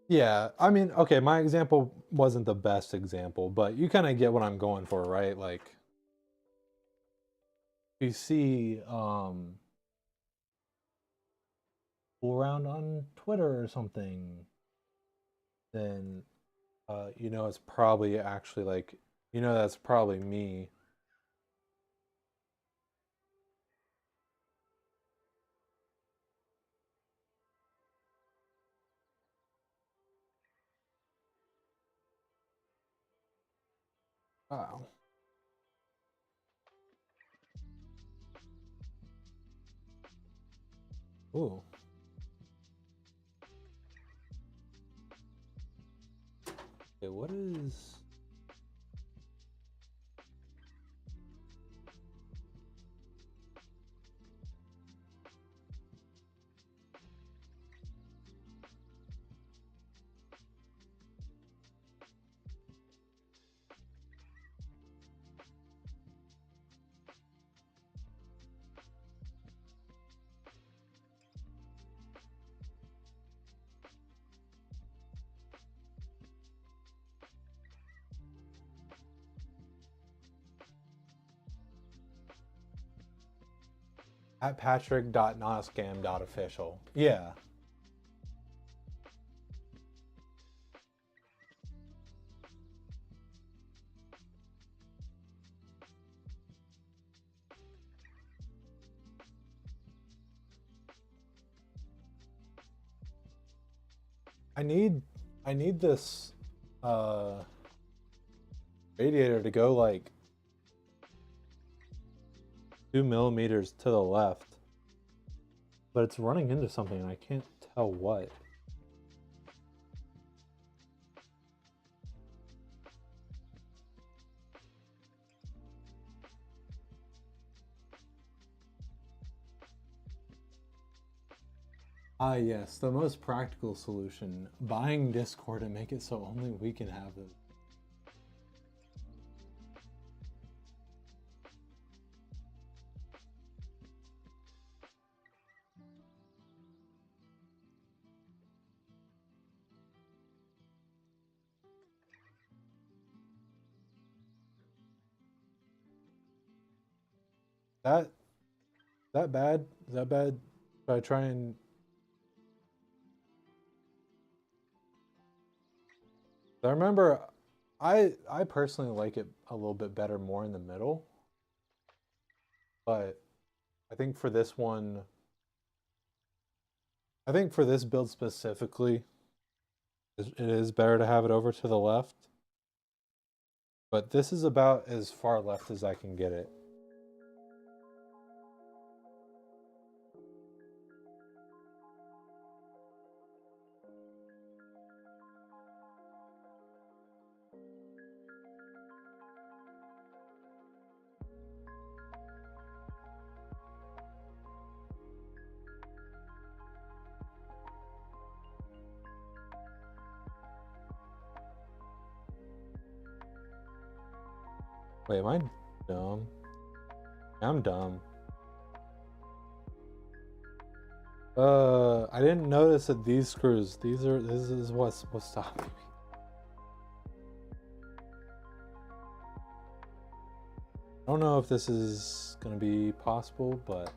Yeah, I mean, okay, my example wasn't the best example, but you kind of get what I'm going for, right? Like, you see Cool Round on Twitter or something, then it's probably actually like, that's probably me. Wow. Ooh. Okay, what is... At patrick.notascam.official. Yeah. I need this uh radiator to go like 2 millimeters to the left. But it's running into something and I can't tell what. Ah, yes, the most practical solution. Buying Discord and make it so only we can have it. That that bad? Is that bad? Should I try and... I remember I personally like it a little bit better more in the middle, but I think for this one, I think for this build specifically, it is better to have it over to the left. But this is about as far left as I can get it. Wait, am I dumb? I'm dumb. I didn't notice that these screws, this is what's stopping me. don't know if this is gonna be possible, but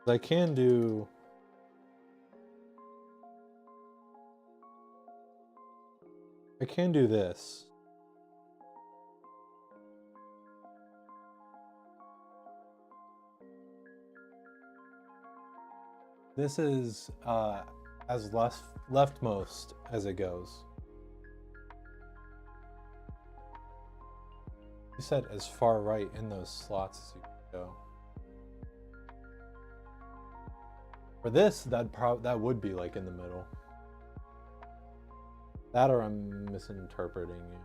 I can do this. This is as leftmost as it goes. You said as far right in those slots as you can go. For this, that would be like in the middle. That, or I'm misinterpreting you.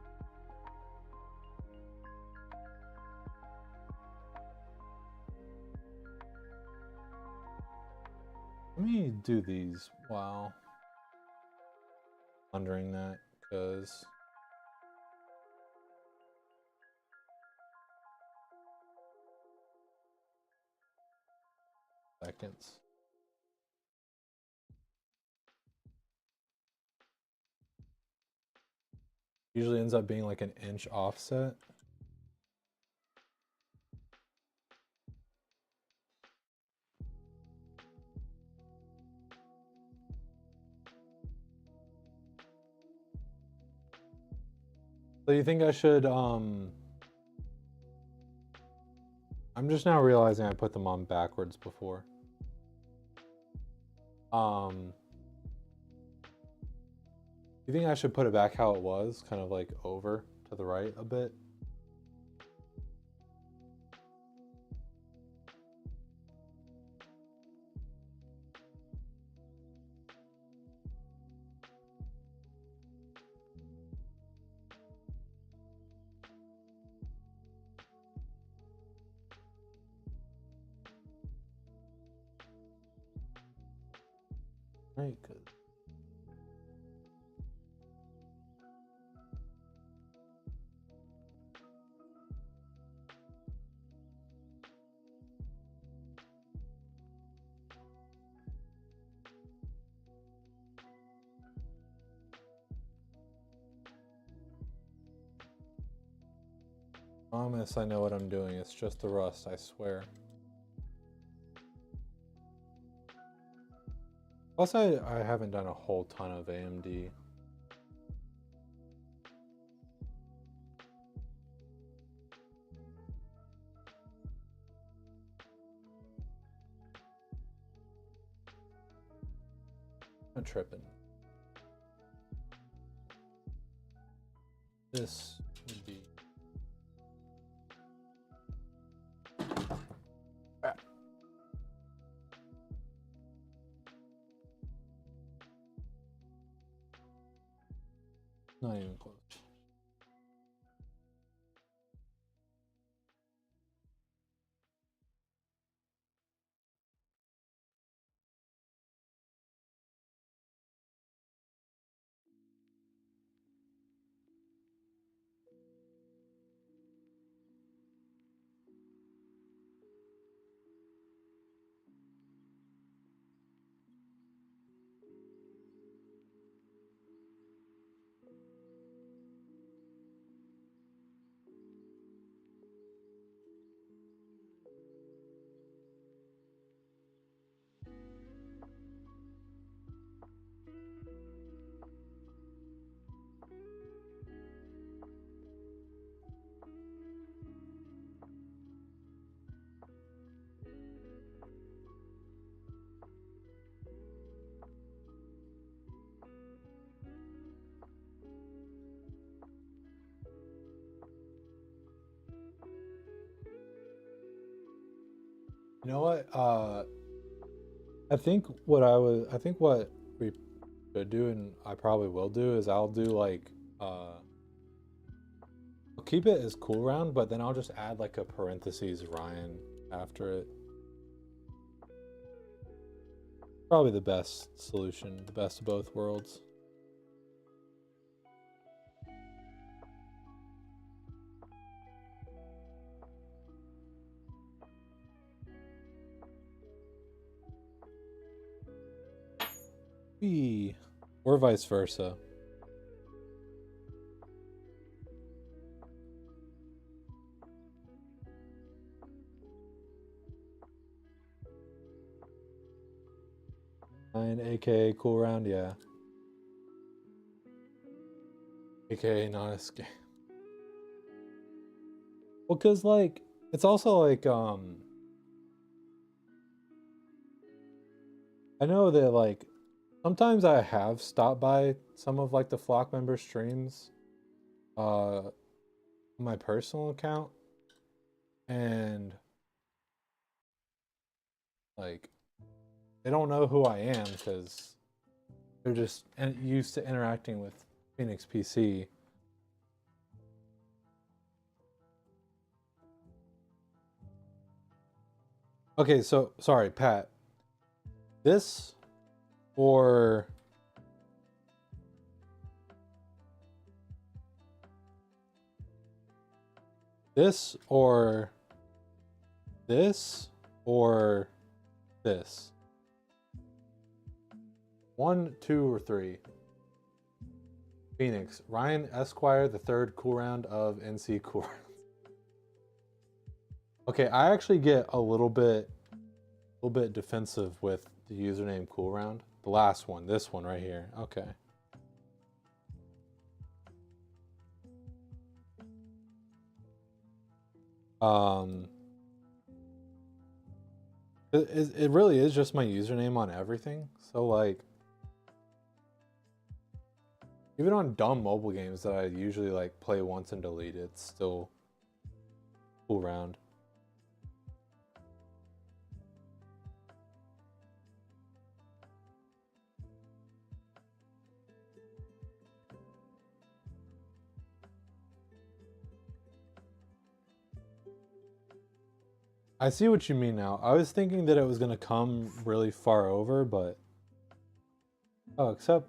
Let me do these while wondering that, because seconds. Usually ends up being like an inch offset. So you think I should, I'm just now realizing I put them on backwards before. You think I should put it back how it was, kind of like over to the right a bit? Right, good. Promise I know what I'm doing. It's just the rust, I swear. Plus, I haven't done a whole ton of AMD. I'm tripping. This would be... Not even close. You know what? I think what we should do, and I probably will do, is I'll do like I'll keep it as cool round, but then I'll just add like a parentheses Ryan after it. Probably the best solution, the best of both worlds. Or vice versa. And aka cool round, yeah. AKA not a scam. Well, cause like it's also like I know that like sometimes I have stopped by some of like the flock member streams on my personal account, and like they don't know who I am because they're just used to interacting with Phoenix PC. Okay, so sorry, Pat. This or this or this or this? 1, 2, or 3? Phoenix, Ryan Esquire, the third cool round of NC cool rounds. Okay, I actually get a little bit defensive with the username cool round. The last one, this one right here. Okay. It really is just my username on everything. So like, even on dumb mobile games that I usually like play once and delete, it's still cool round. I see what you mean now. I was thinking that it was gonna come really far over, but oh, except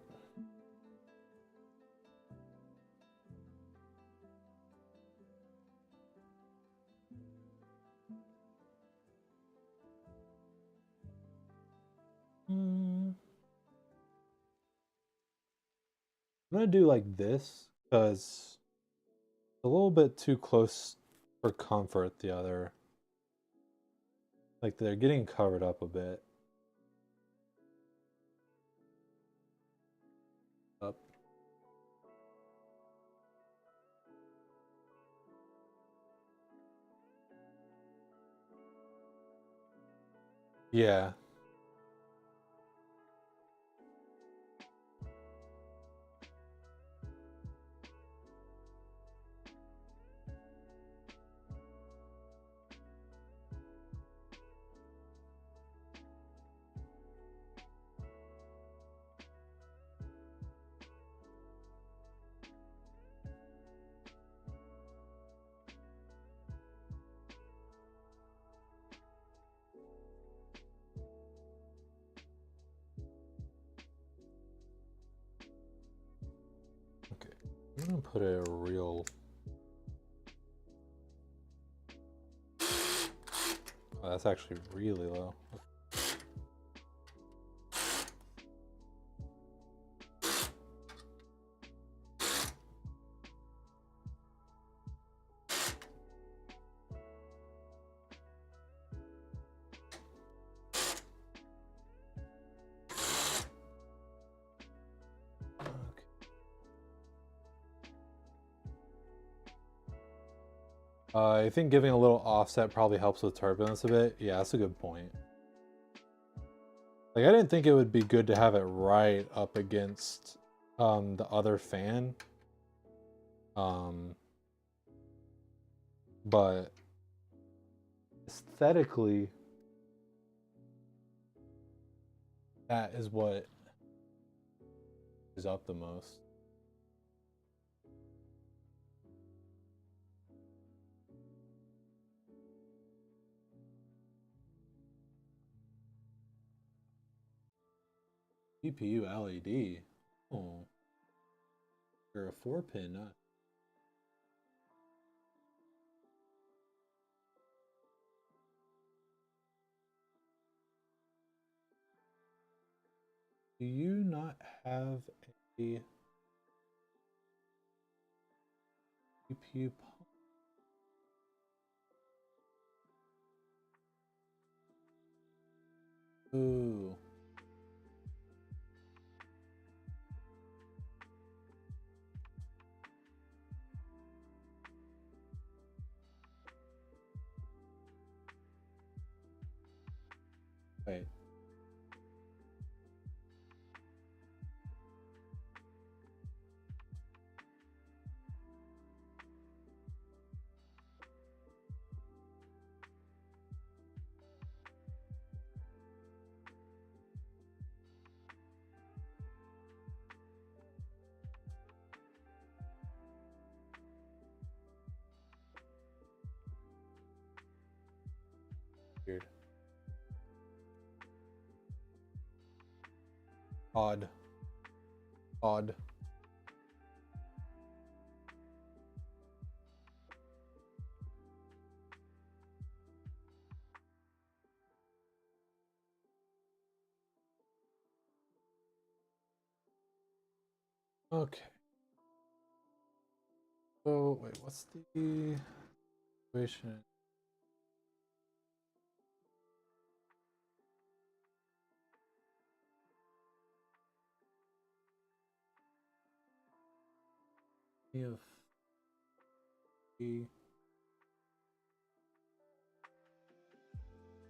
I'm gonna do like this because it's a little bit too close for comfort. The other, like they're getting covered up a bit. Up. Yeah. Okay. I'm gonna put a real. Oh, that's actually really low. I think giving a little offset probably helps with turbulence a bit. Yeah, that's a good point. Like, I didn't think it would be good to have it right up against the other fan. But aesthetically, that is what is up the most. CPU LED. Oh, you're a 4-pin. Do you not have a CPU pump? Ooh. Wait. Weird. Odd. Odd. Okay. So wait, what's the situation? If the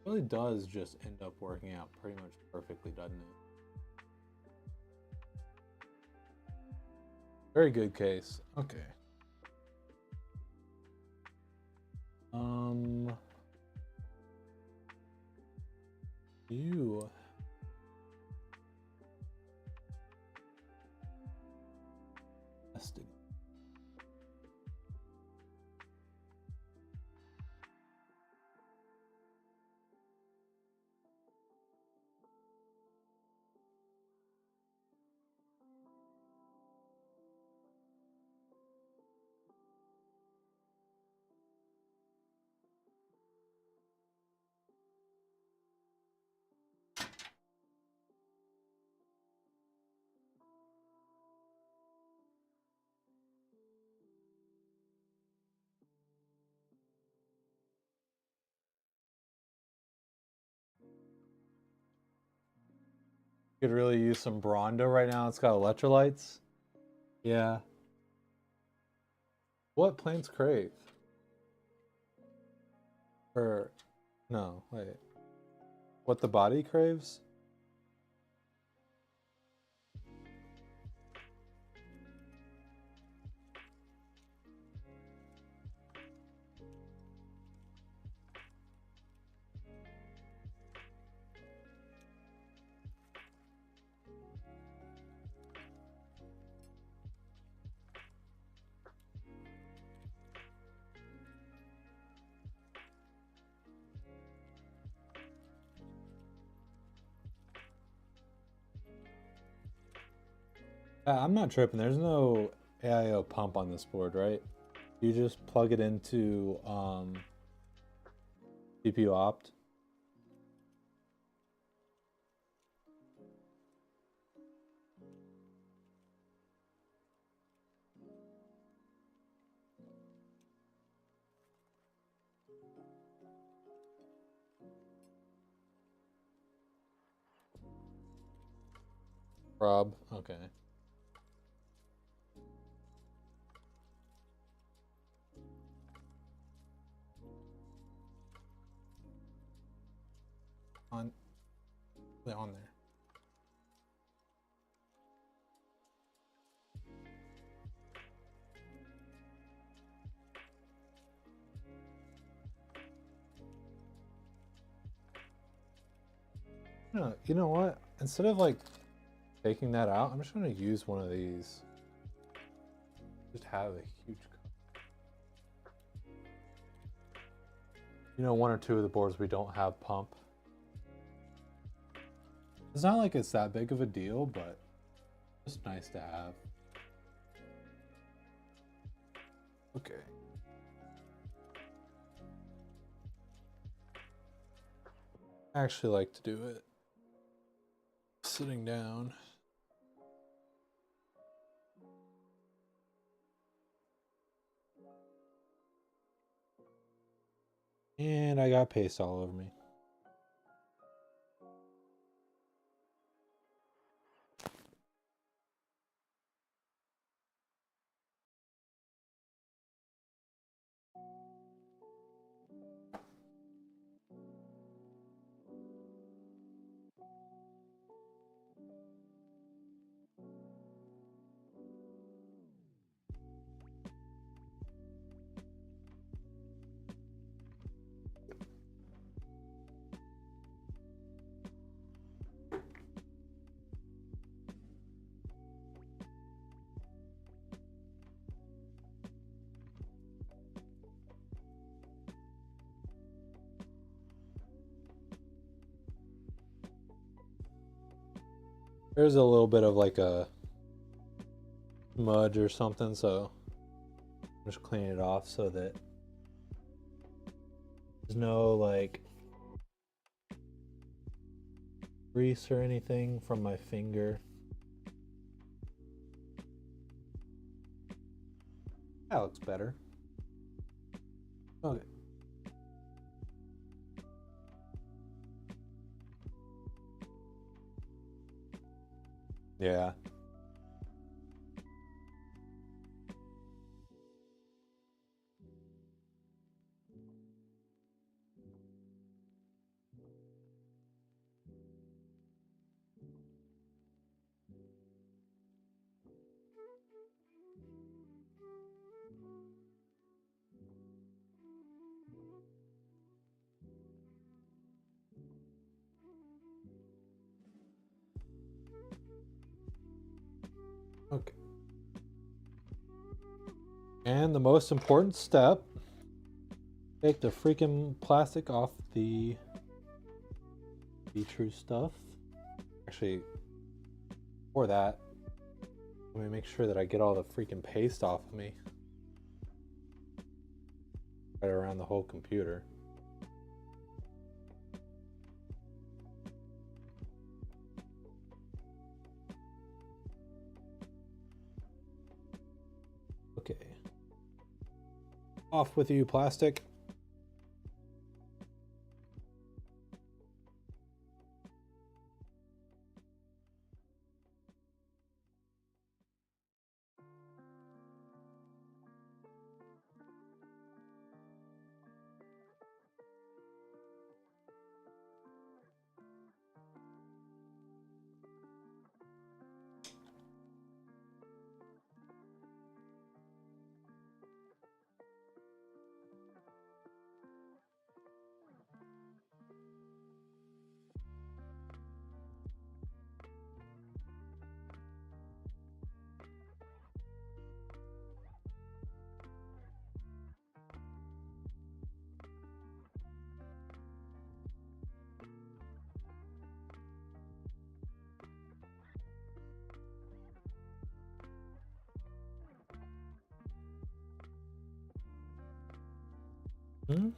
really does just end up working out pretty much perfectly, doesn't it? Very good case. Okay. You tested. Could really use some Bronto right now. It's got electrolytes. Yeah. What plants crave? Or no, wait. What the body craves? I'm not tripping. There's no AIO pump on this board, right? You just plug it into CPU opt. Rob, okay. On there. No, you know what? Instead of like taking that out, I'm just gonna use one of these. Just have a huge. You know, one or two of the boards we don't have pump. It's not like it's that big of a deal, but it's nice to have. Okay. I actually like to do it sitting down. And I got paste all over me. There's a little bit of like a smudge or something, so I'm just cleaning it off so that there's no like grease or anything from my finger. That looks better. Okay. Yeah. Okay. And the most important step, take the freaking plastic off the true stuff. Actually, before that, let me make sure that I get all the freaking paste off of me. Right around the whole computer. Okay. Off with you, plastic. Hmm?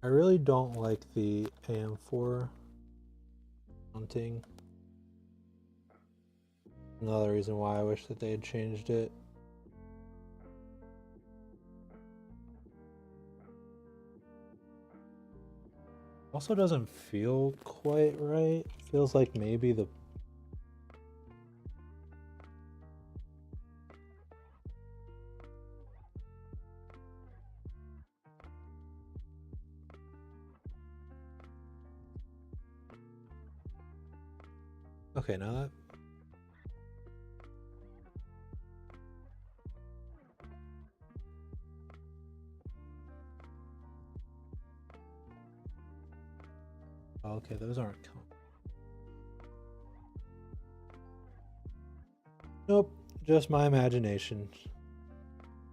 I really don't like the AM4 mounting. Another reason why I wish that they had changed it. Also doesn't feel quite right. Feels like maybe the okay, now that Oh, okay, those aren't common. Nope, just my imagination.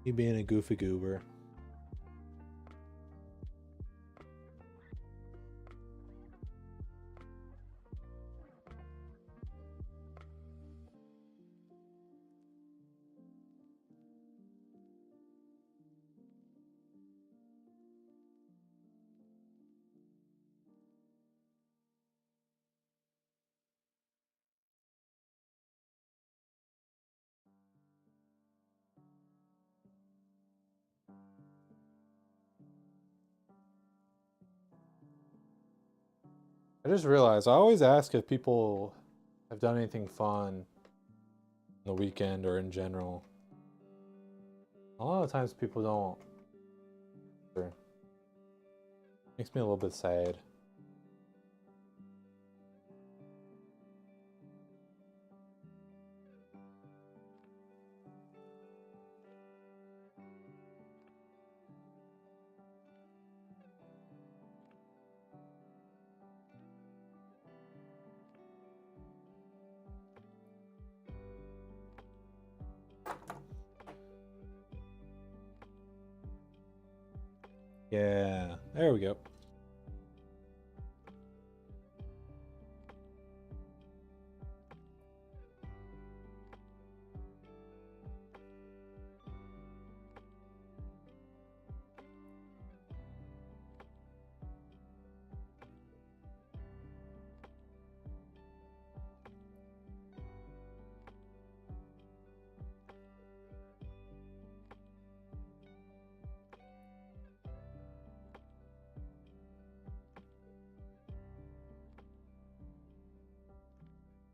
Me being a goofy goober. I just realized I always ask if people have done anything fun on the weekend or in general. A lot of times people don't. It makes me a little bit sad. Yeah, there we go.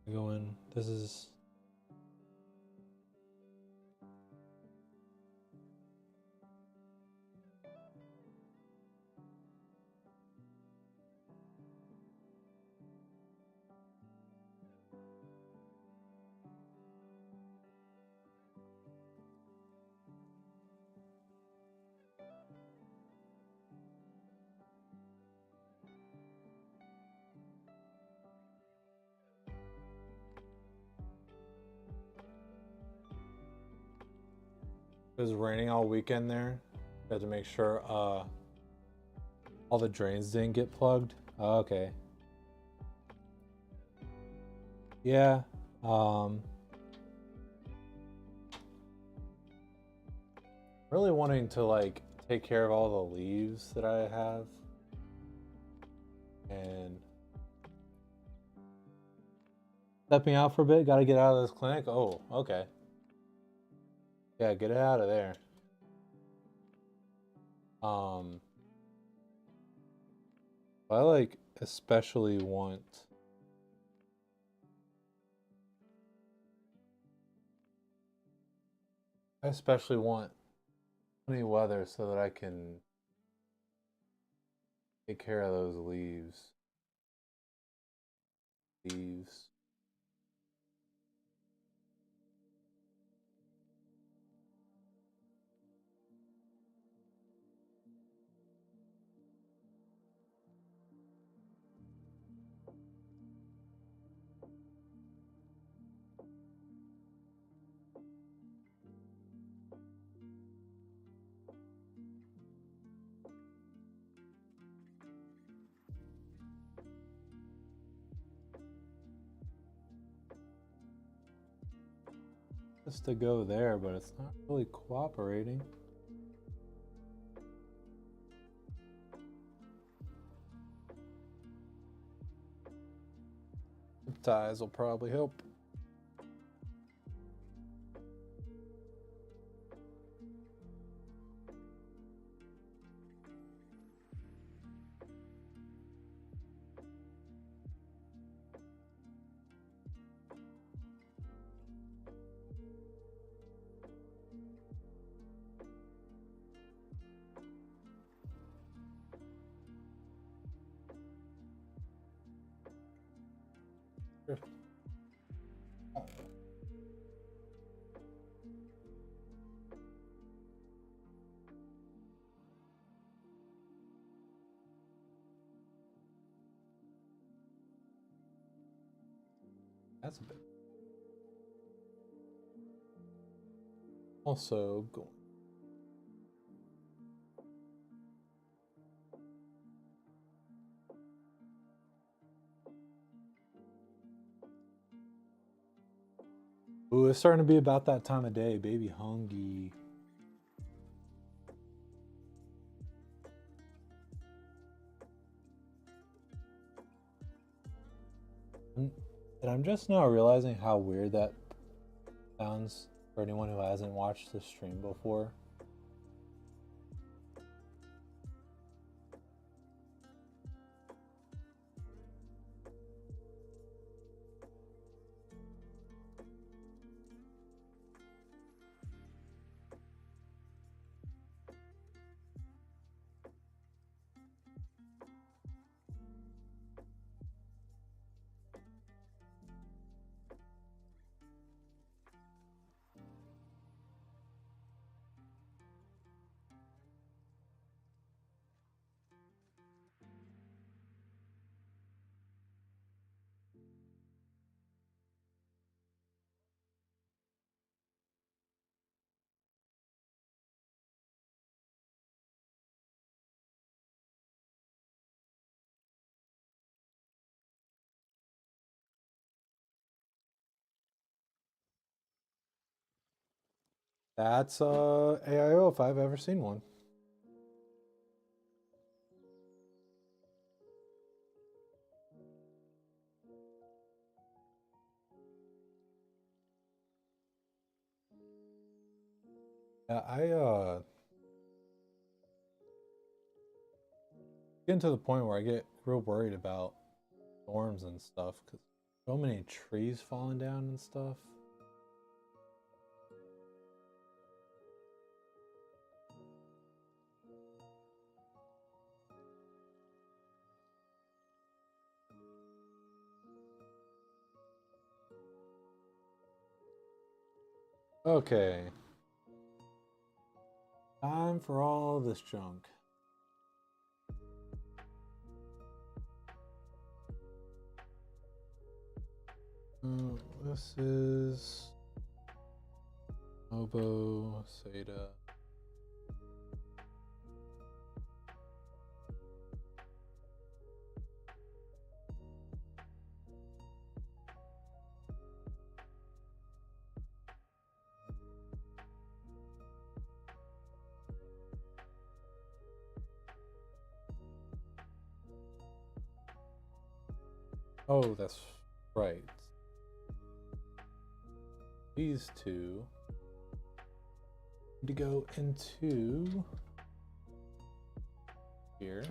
Going, this is it was raining all weekend there. Had to make sure all the drains didn't get plugged. Oh, okay. Yeah. Really wanting to like take care of all the leaves that I have. And stepping out for a bit, gotta get out of this clinic. Oh, okay. Yeah, get it out of there. I like especially want sunny weather so that I can take care of those leaves. Leaves. Just to go there, but it's not really cooperating. Ties will probably help. Sure. That's a bit. Also going. Ooh, it's starting to be about that time of day. Baby hungry. And I'm just now realizing how weird that sounds for anyone who hasn't watched the stream before. That's AIO if I've ever seen one. Yeah, I getting to the point where I get real worried about storms and stuff because so many trees falling down and stuff. Okay. Time for all this junk. This is Obo, Seda. Oh, that's right. These two need to go into here.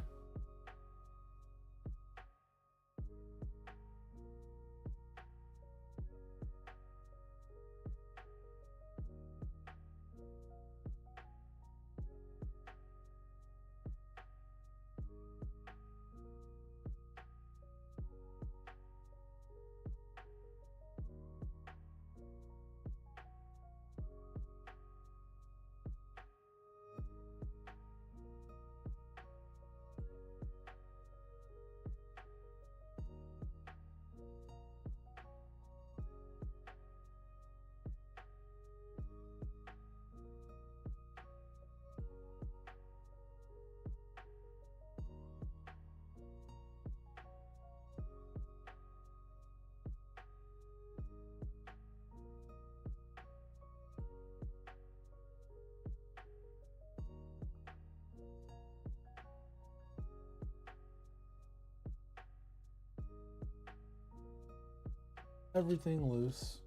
Everything loose.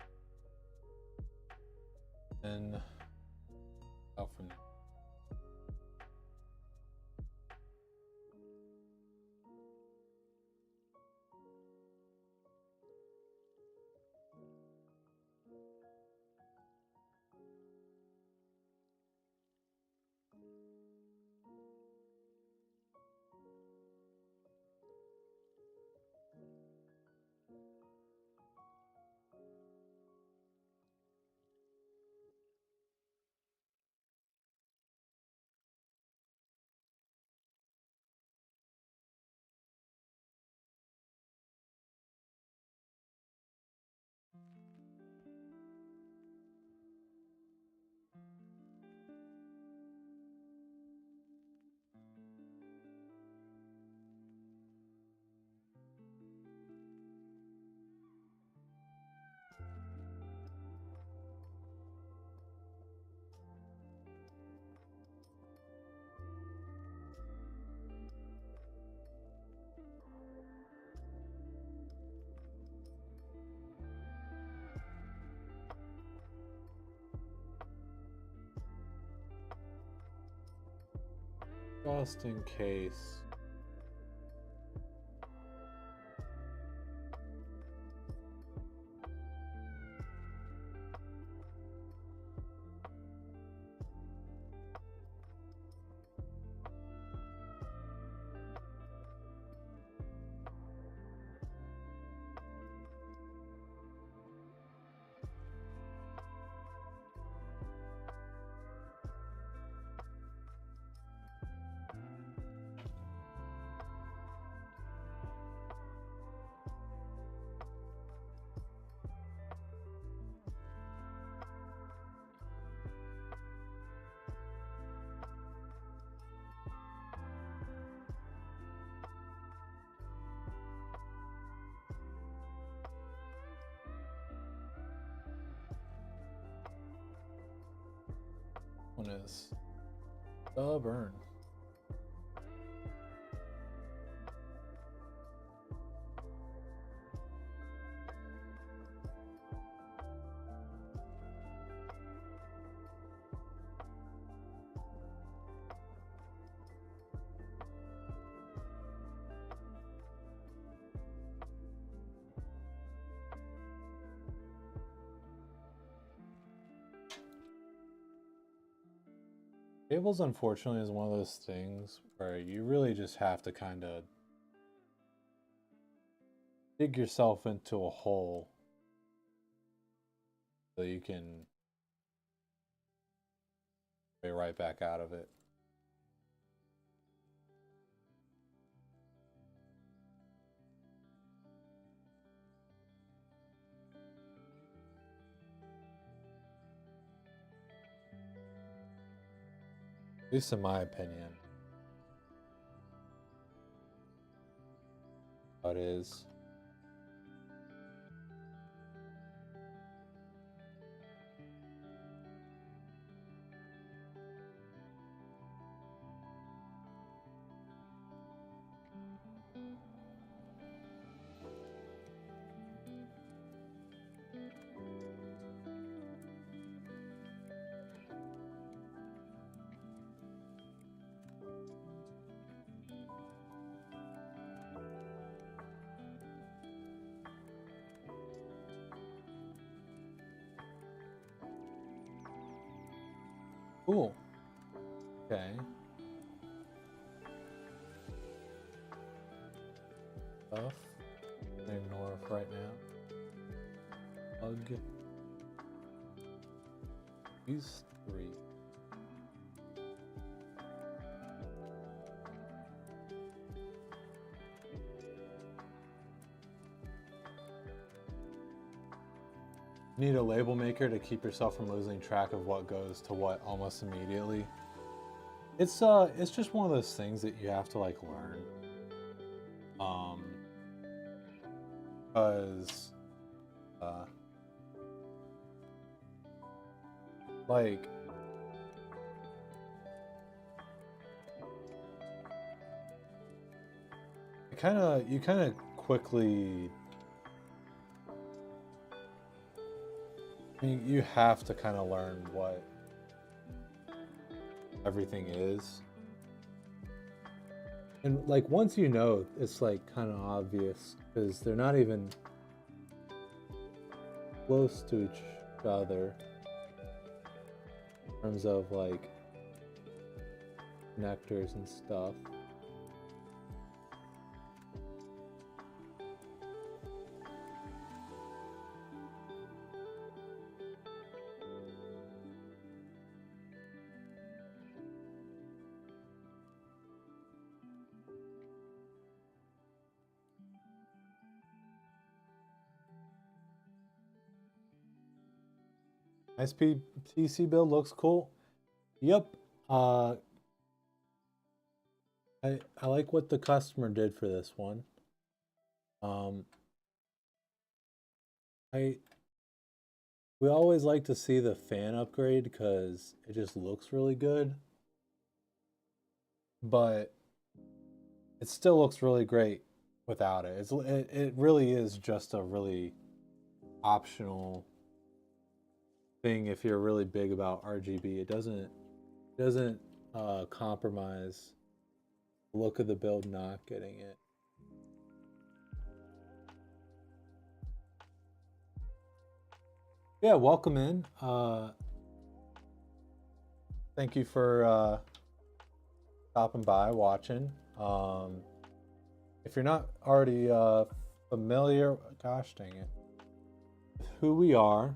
And out from there. just in case. One is stubborn. Tables, unfortunately, is one of those things where you really just have to kind of dig yourself into a hole so you can get right back out of it. At least in my opinion. How it is. Cool. Okay. Stuff. Ignore it right now. Hug. These three. Need a label maker to keep yourself from losing track of what goes to what almost immediately. It's just one of those things that you have to like learn. Because like you kind of quickly, I mean, you have to kind of learn what everything is. And like once you know, it's like kind of obvious because they're not even close to each other in terms of like connectors and stuff. Nice PC build, looks cool. Yep. I like what the customer did for this one. We always like to see the fan upgrade because it just looks really good. But it still looks really great without it. It really is just a really optional thing if you're really big about RGB. It doesn't compromise Look of the build not getting it. Yeah, welcome in. Thank you for stopping by, watching. If you're not already familiar, gosh dang it, with who we are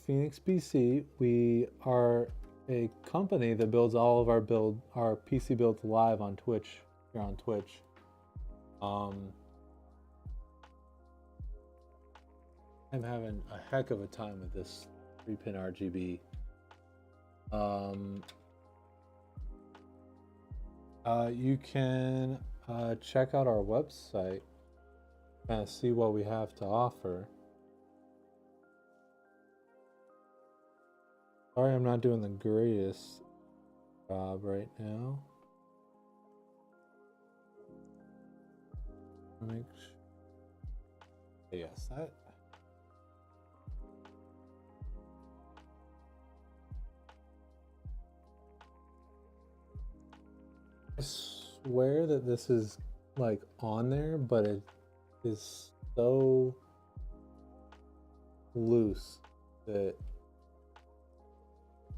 Phoenix BC. We are a company that builds all of our PC builds live on Twitch. Here on Twitch. I'm having a heck of a time with this 3-pin RGB. You can check out our website and see what we have to offer. Sorry, I'm not doing the greatest job right now. Make sure. Yes, that. I swear that this is like on there, but it is so loose that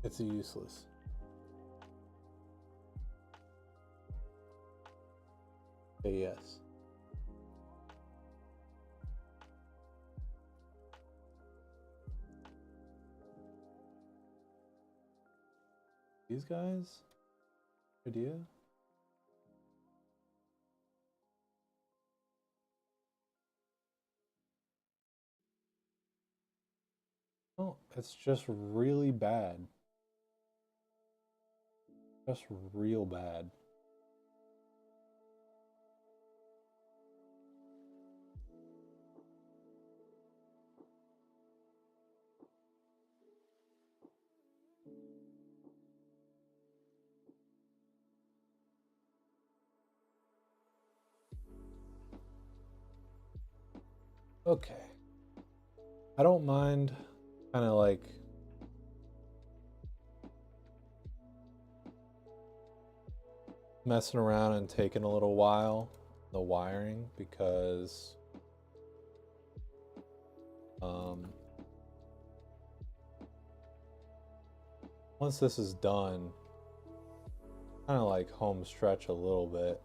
it's useless. Okay, yes. These guys? Idea? Oh, it's just really bad. Just real bad. Okay. I don't mind kind of like messing around and taking a little while the wiring because once this is done, kind of like home stretch a little bit.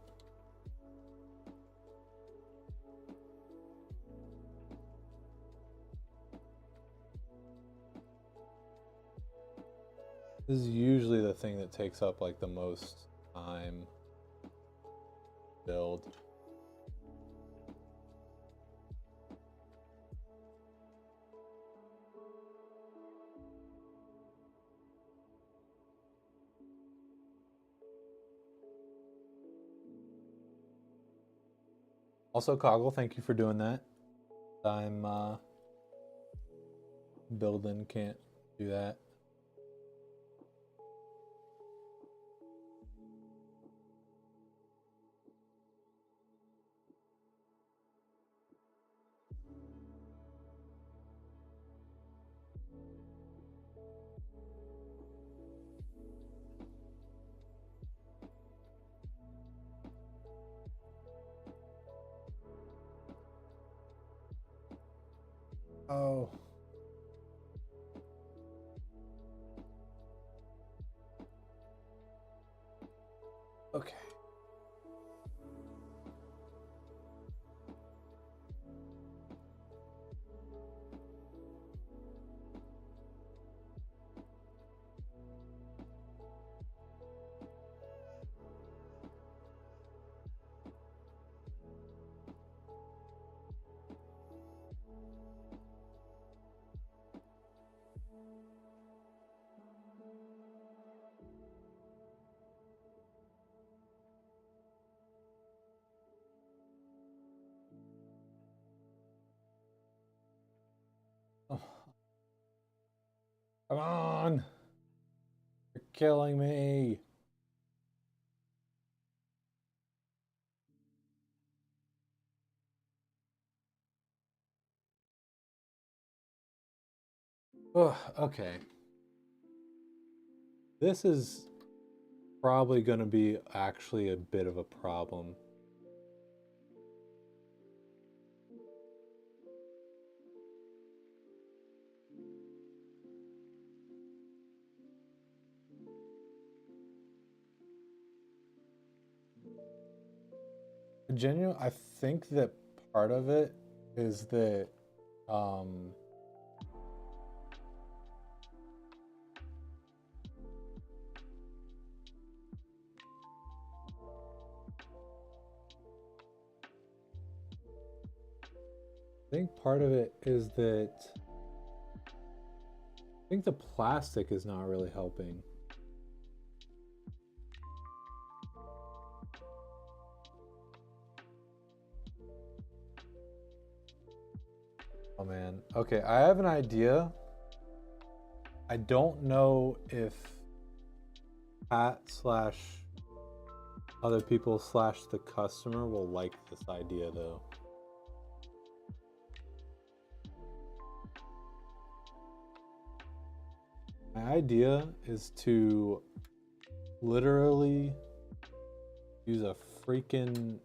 This is usually the thing that takes up like the most time to build. Also, Coggle, thank you for doing that. I'm building, can't do that. Oh. Okay. Oh. Come on. You're killing me. Oh, okay. This is probably going to be actually a bit of a problem. I think that part of it is that um, I think part of it is that I think the plastic is not really helping. Oh man. Okay, I have an idea. I don't know if Pat slash other people slash the customer will like this idea though. My idea is to literally use a freaking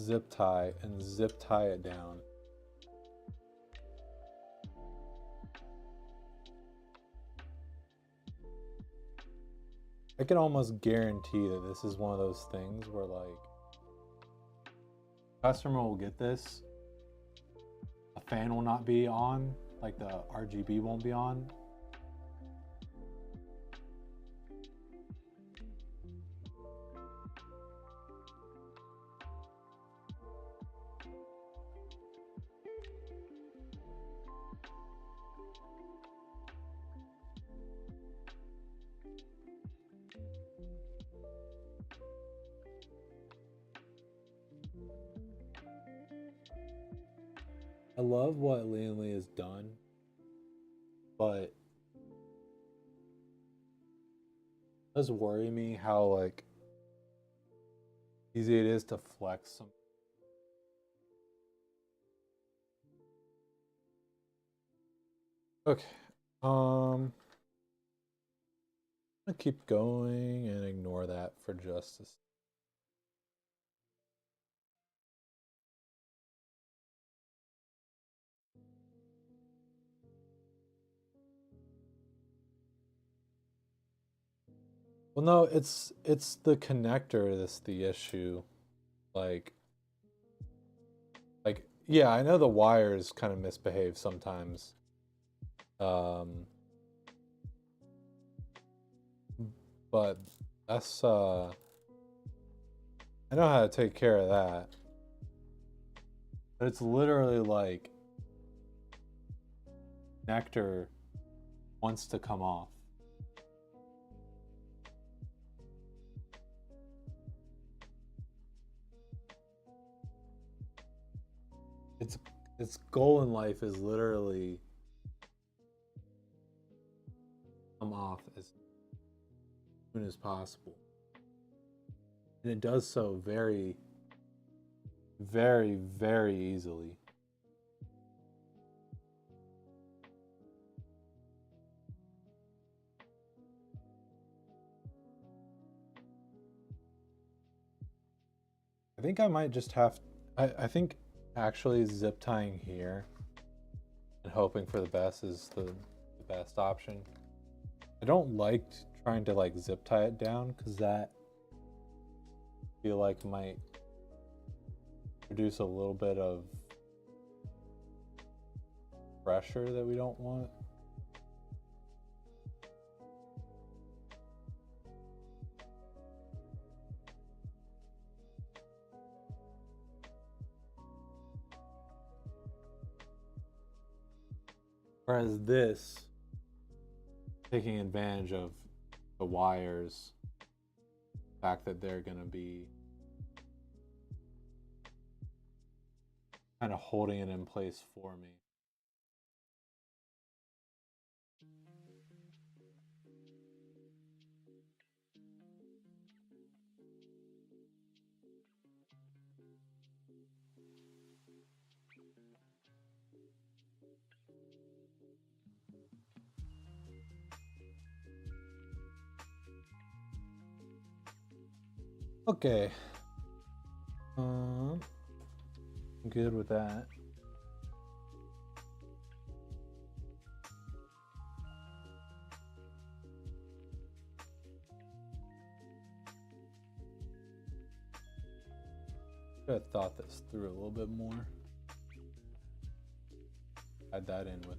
zip tie and zip tie it down. I can almost guarantee that this is one of those things where like customer will get this, a fan will not be on, like the RGB won't be on. I love what Leanly has done, but it does worry me how like easy it is to flex some. Okay. I'm gonna keep going and ignore that for just a second. Well, no, it's the connector that's the issue. Like yeah, I know the wires kind of misbehave sometimes. Um but that's I know how to take care of that. But it's literally like connector wants to come off. Its its goal in life is literally come off as soon as possible. And it does so very, very, very easily. I think I might just have, I think actually zip tying here and hoping for the best is the best option. I don't like trying to like zip tie it down because that I feel like might produce a little bit of pressure that we don't want. Whereas this, taking advantage of the wires, the fact that they're going to be kind of holding it in place for me. Okay. Good with that. Should have thought this through a little bit more. Add that in with.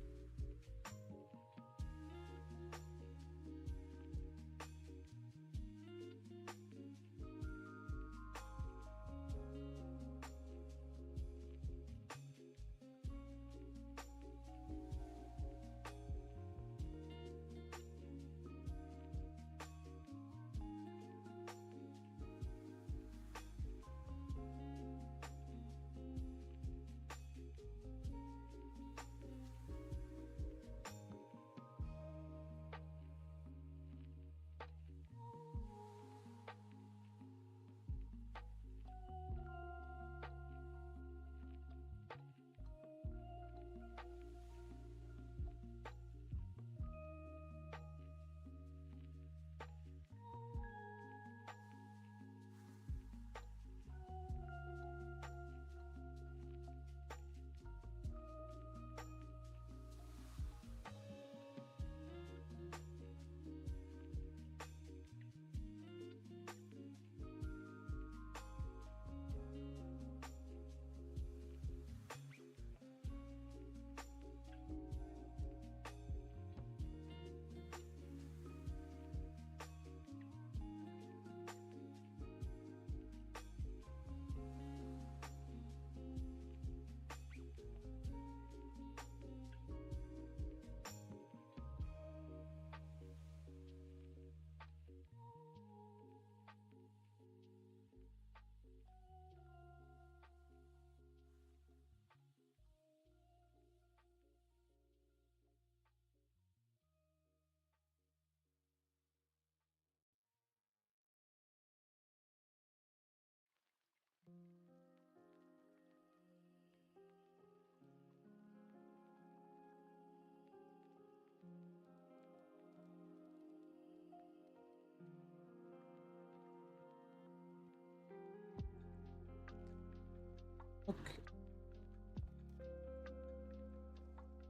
Okay.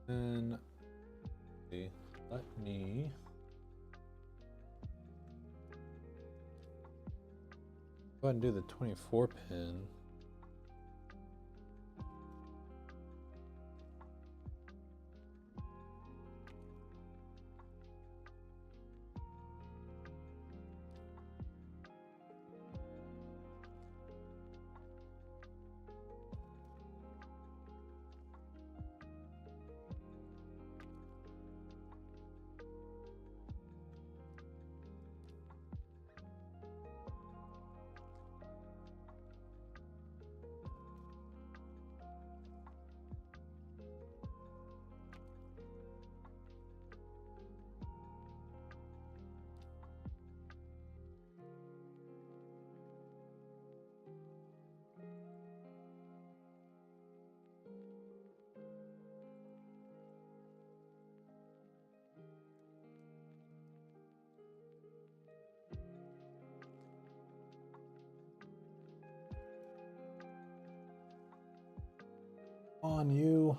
And let me go ahead and do the 24 pin. On you.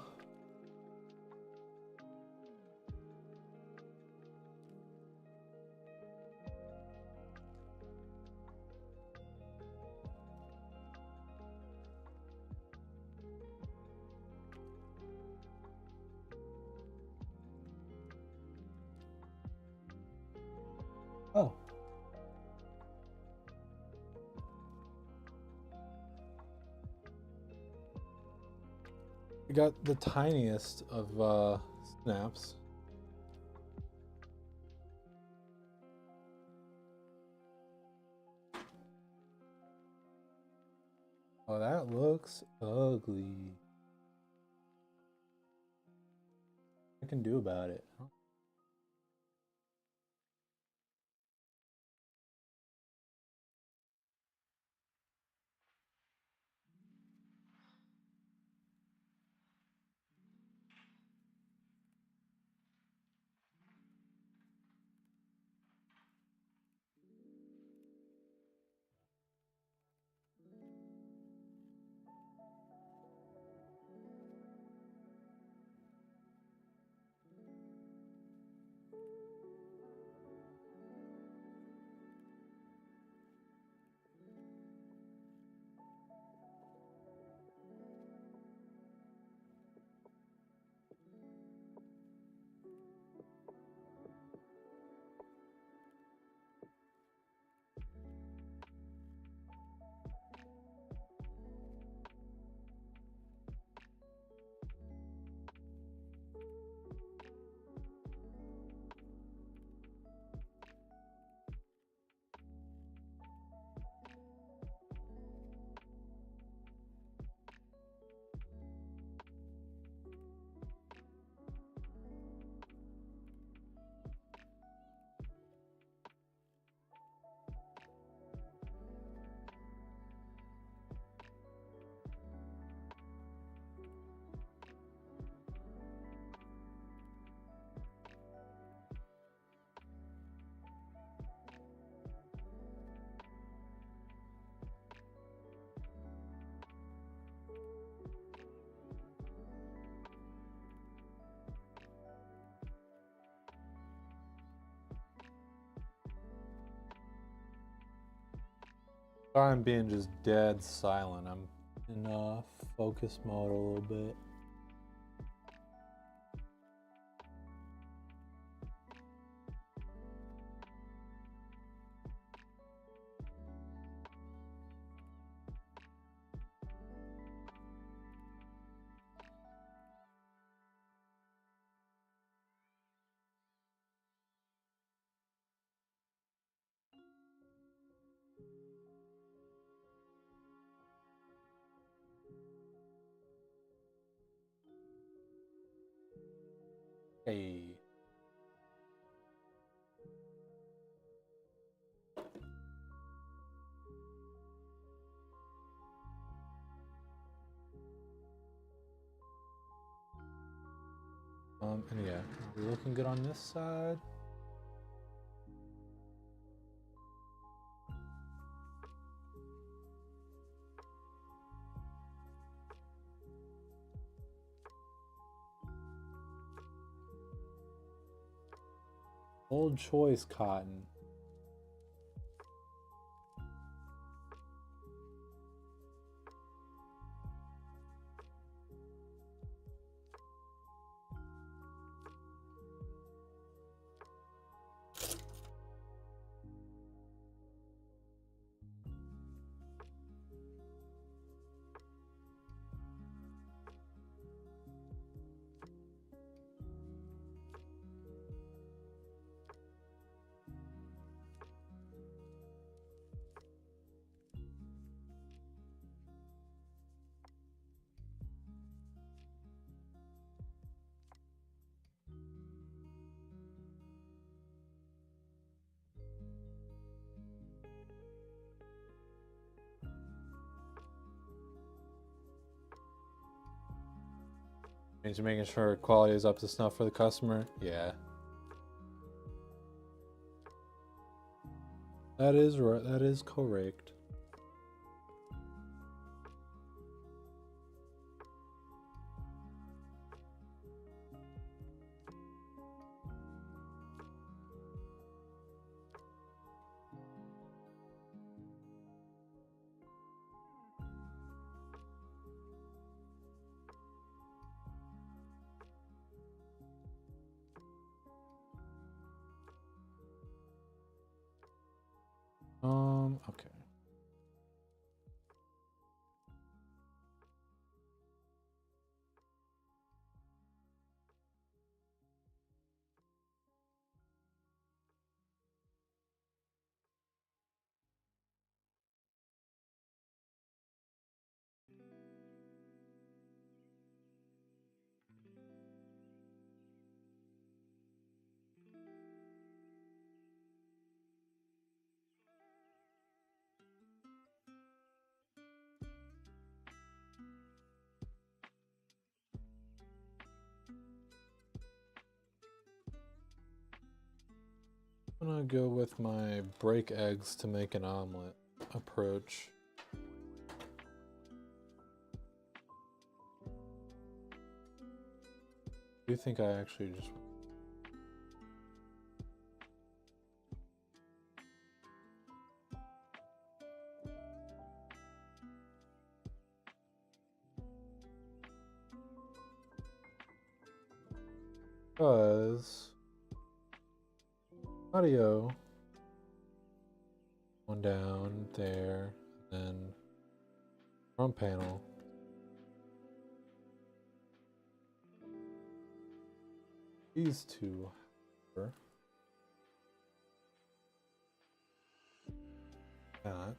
Oh. We got the tiniest of snaps. Oh, that looks ugly. What I can do about it? Sorry, I'm being just dead silent. I'm in focus mode a little bit. Hey. And yeah, we're looking good on this side. Old choice cotton. Means you're making sure quality is up to snuff for the customer. Yeah. That is right. That is correct. Okay. I'm gonna go with my break eggs to make an omelet approach. Do you think I actually just... Because audio, one down there, then front panel. These two, that.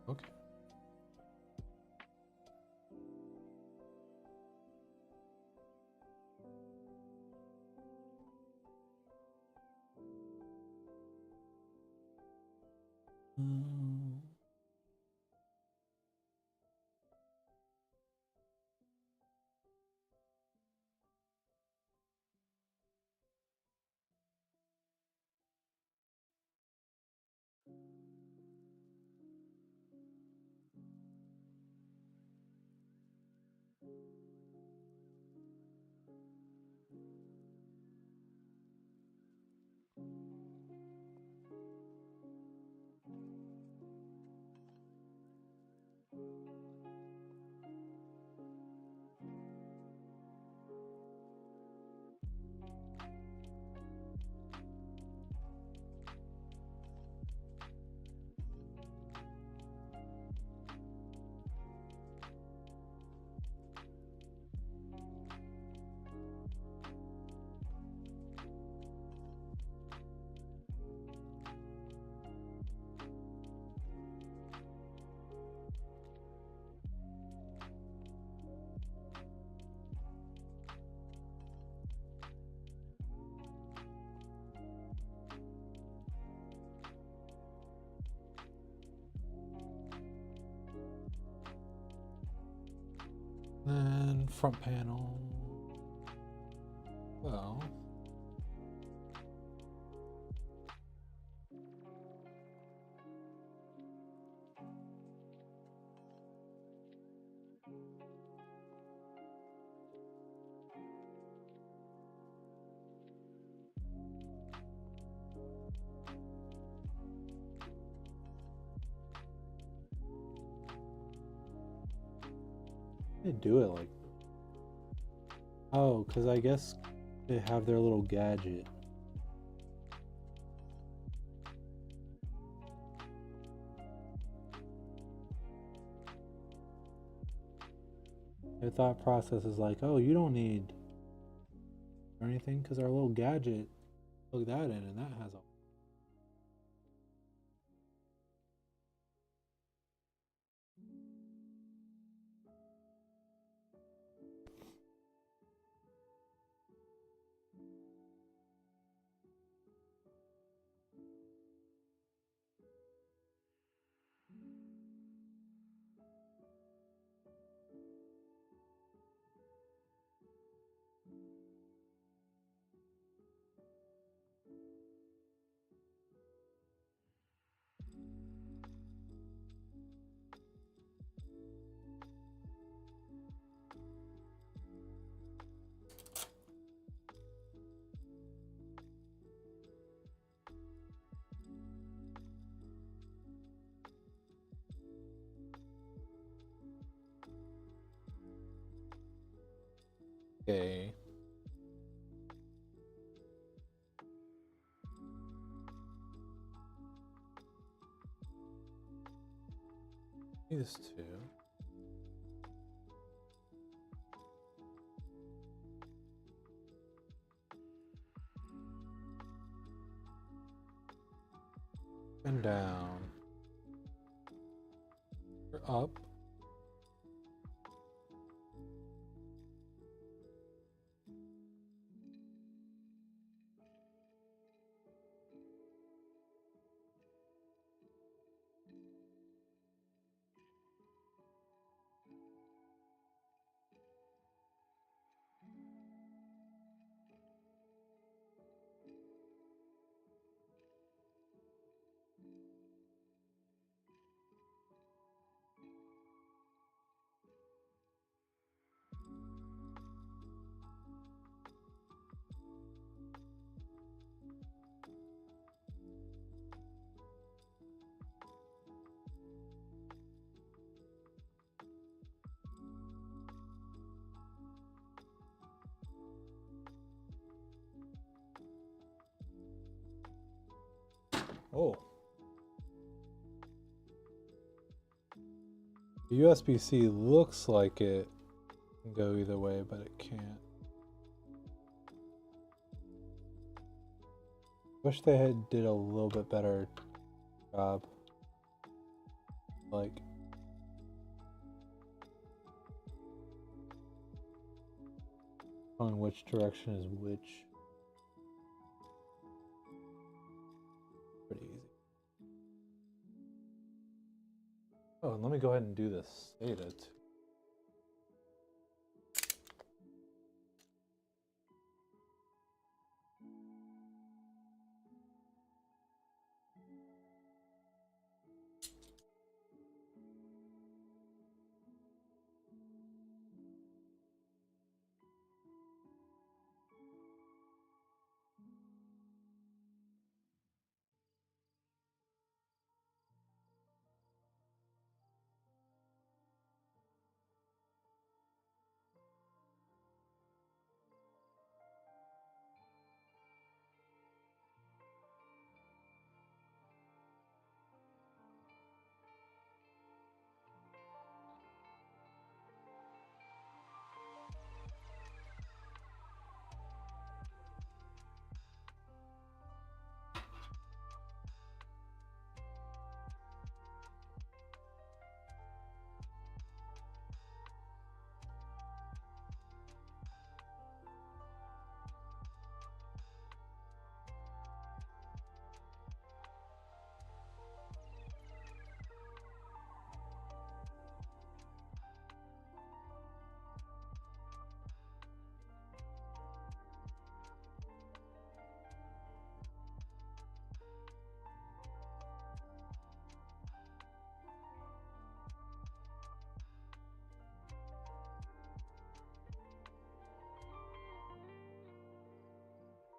Okay. Then front panel. Well, they do it like, oh, because I guess they have their little gadget. Their thought process is like, oh, you don't need or anything because our little gadget, plug that in and that has a. Okay. These two. And down. Or up. Oh. The USB-C looks like it can go either way, but it can't. Wish they had did a little bit better job. Like on which direction is which. Pretty easy. Oh, and let me go ahead and do this stated.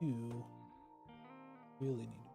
You really need to.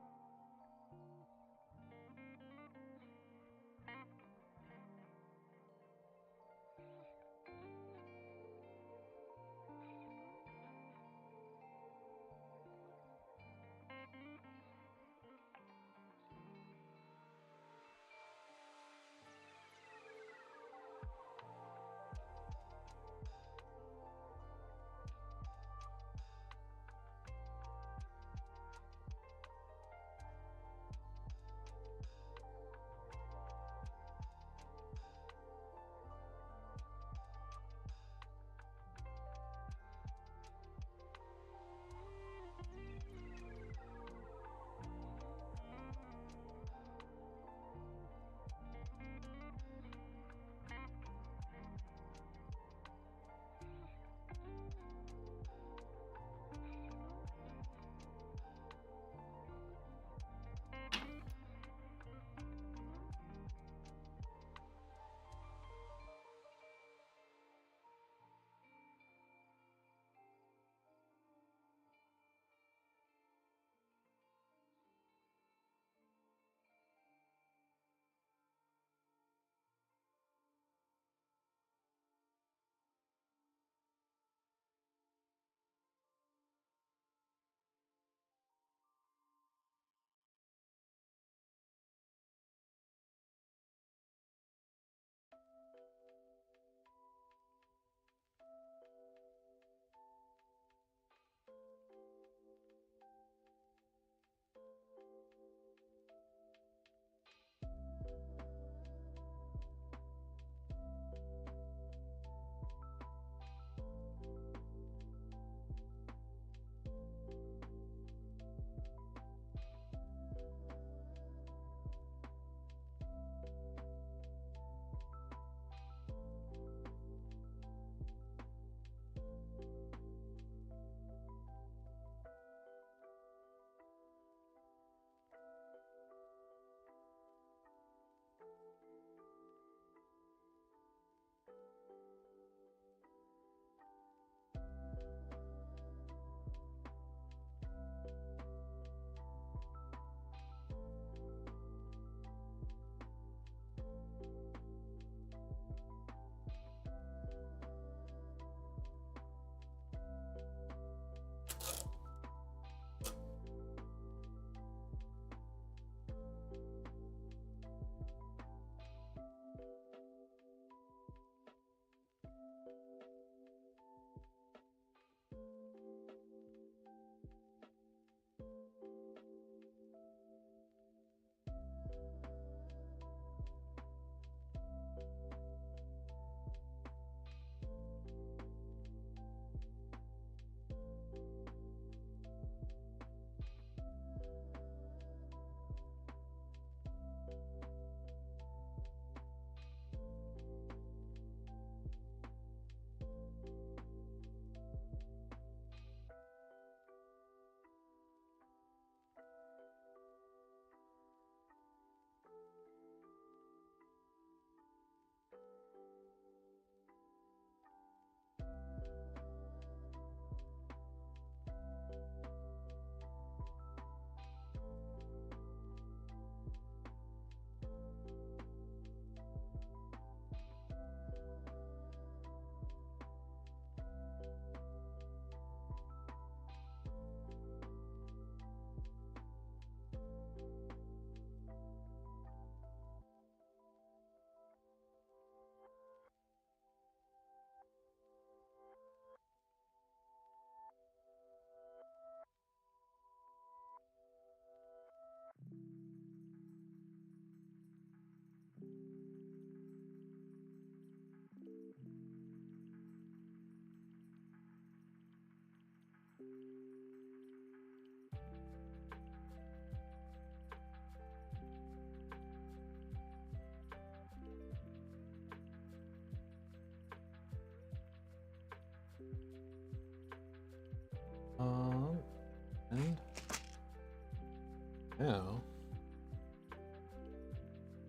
now,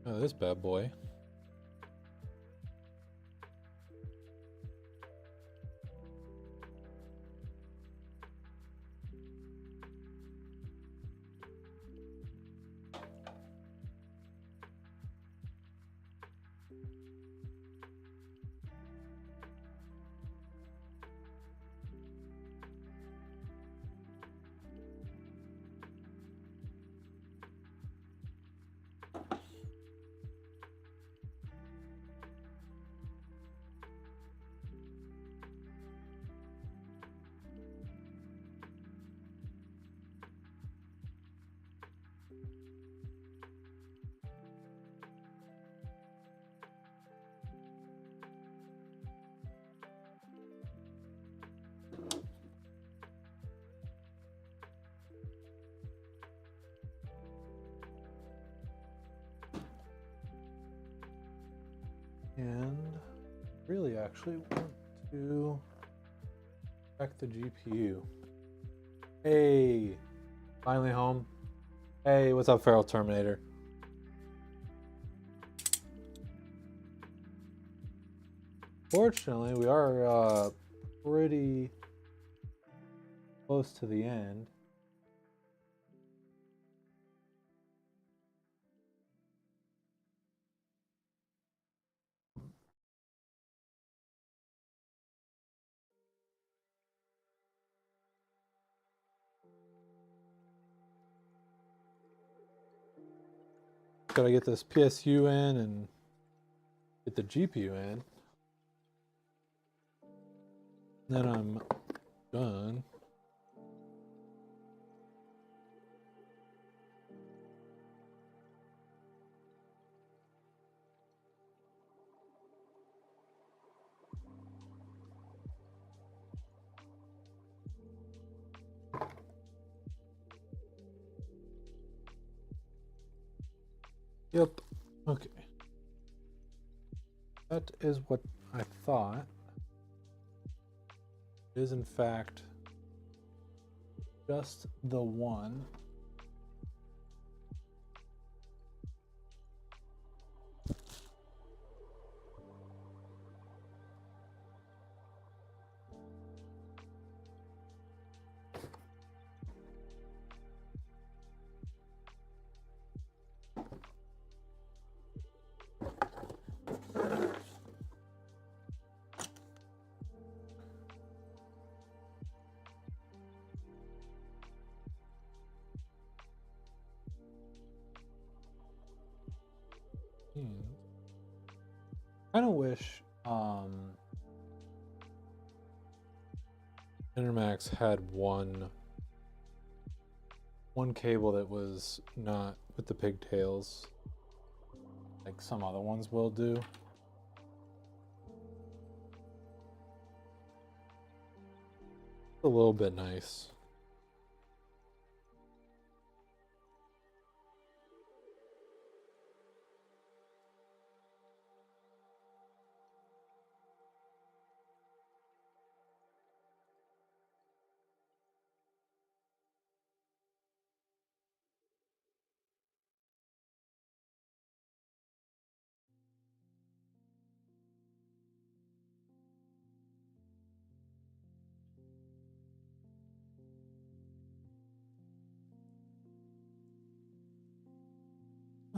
oh, this bad boy. And really actually want to check the GPU. Hey, finally home. Hey, what's up, Feral Terminator? Fortunately, we are pretty close to the end. Gotta get this PSU in and get the GPU in. Then I'm done. Yep. Okay. That is what I thought. It is in fact just the one. Kind of wish Intermax had one cable that was not with the pigtails like some other ones will do. A little bit nice.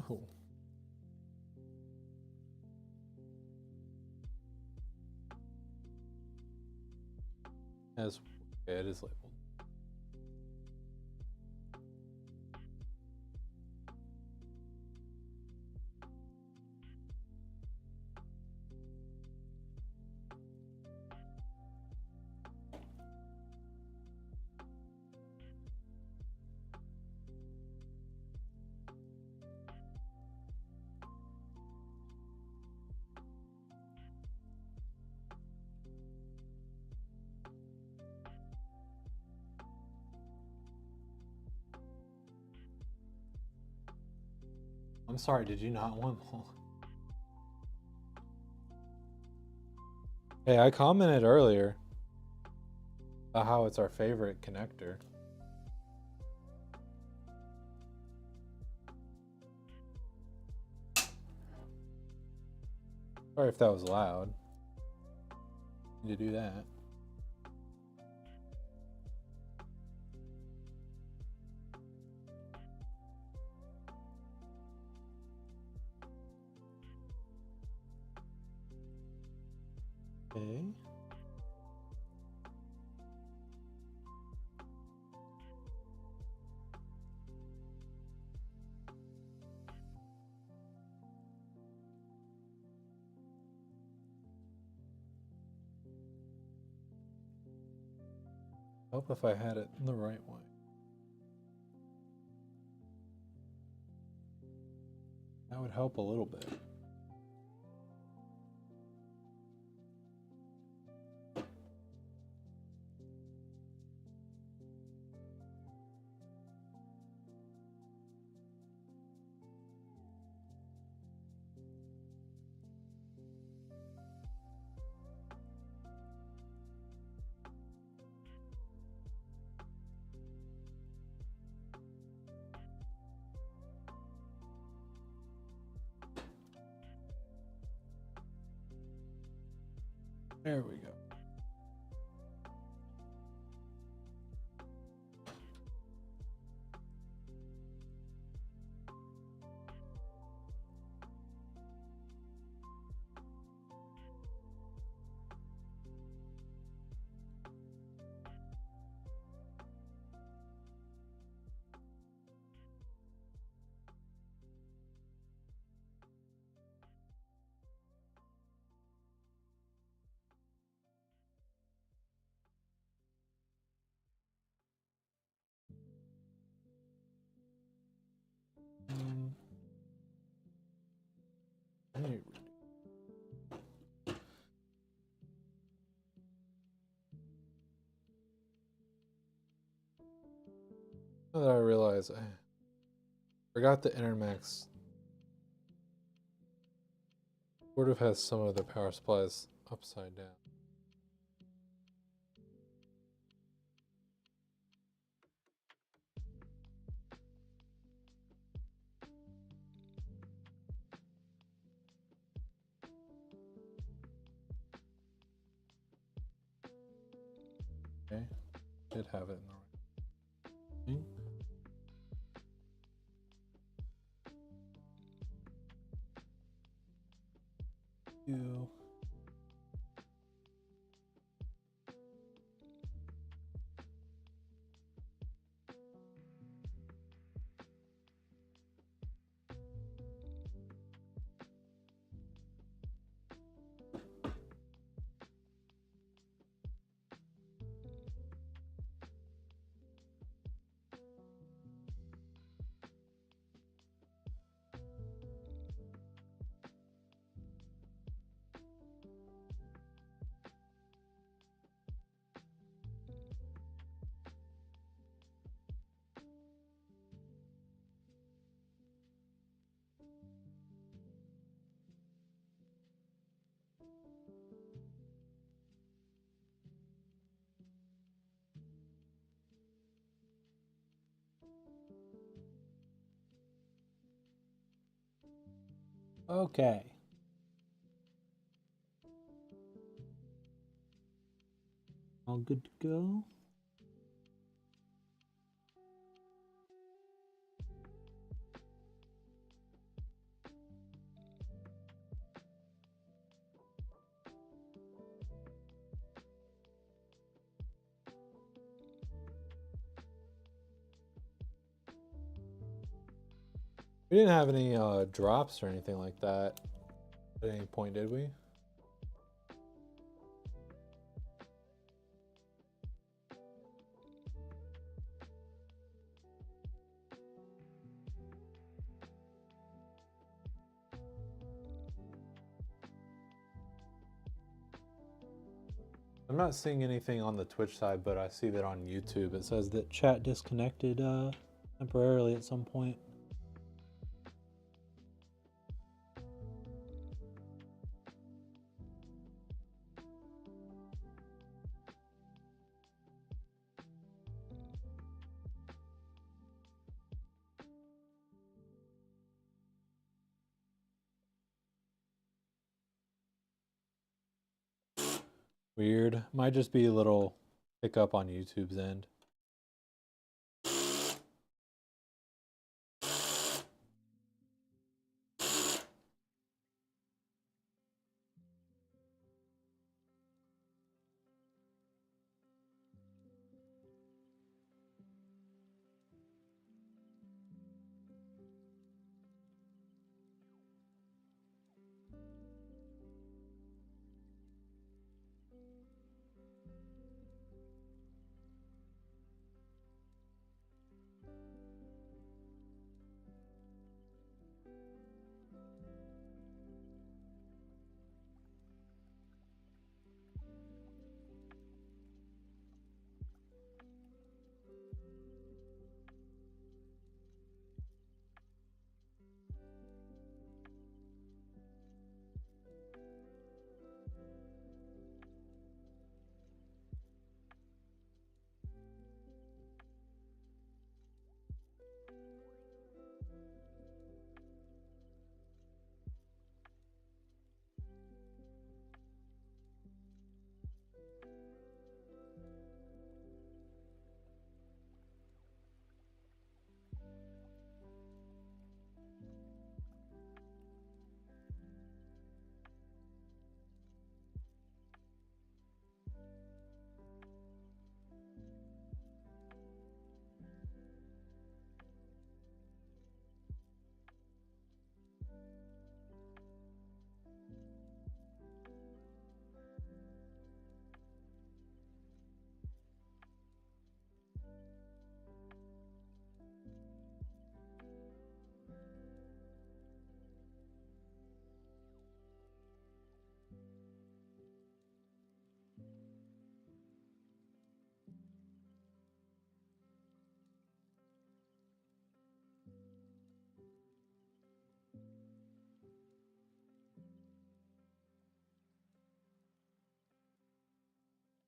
Oh. As okay, it is labeled. I'm sorry, did you not want more? Hey, I commented earlier about how it's our favorite connector. Sorry if that was loud. Need to do that. Okay. I hope if I had it in the right way. That would help a little bit. There we go. Hey, now that I realize I forgot the Intermax sort of has some of the power supplies upside down. Okay, did have it in the right thing. You. Okay. All good to go. We didn't have any drops or anything like that at any point, did we? I'm not seeing anything on the Twitch side, but I see that on YouTube it says that chat disconnected temporarily at some point. Weird. Might just be a little hiccup on YouTube's end.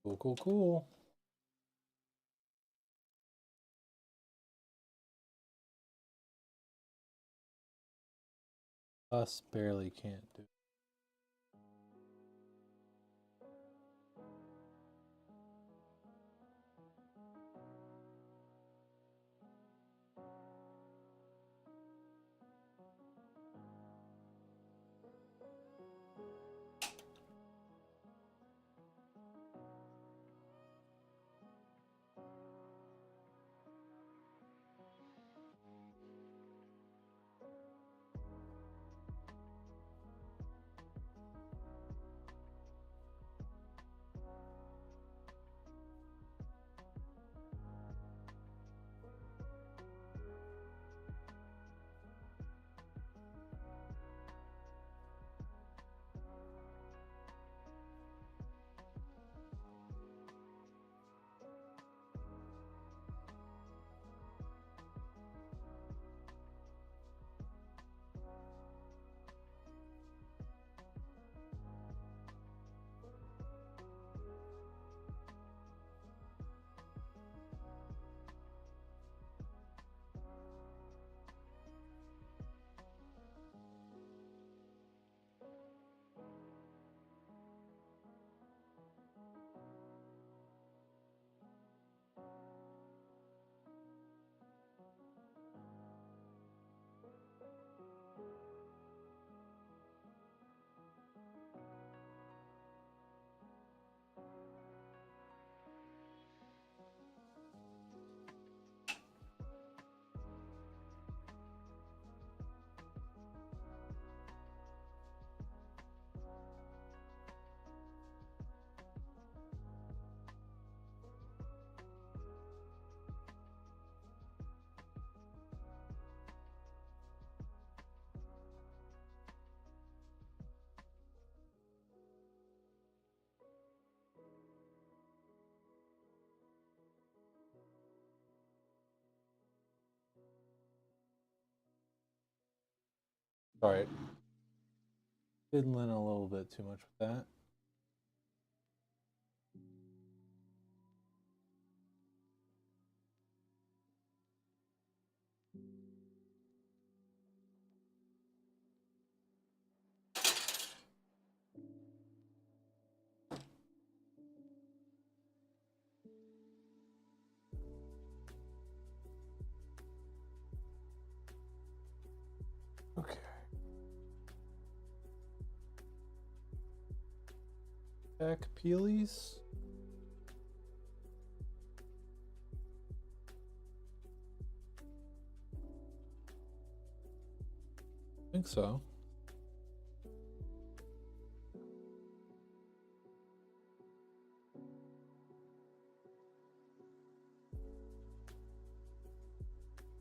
Cool, cool, cool. Us barely can't do. Sorry. Fiddling a little bit too much with that. Check peelies. I think so.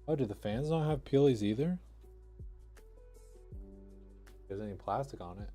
Oh, do the fans not have peelies either? There's any plastic on it.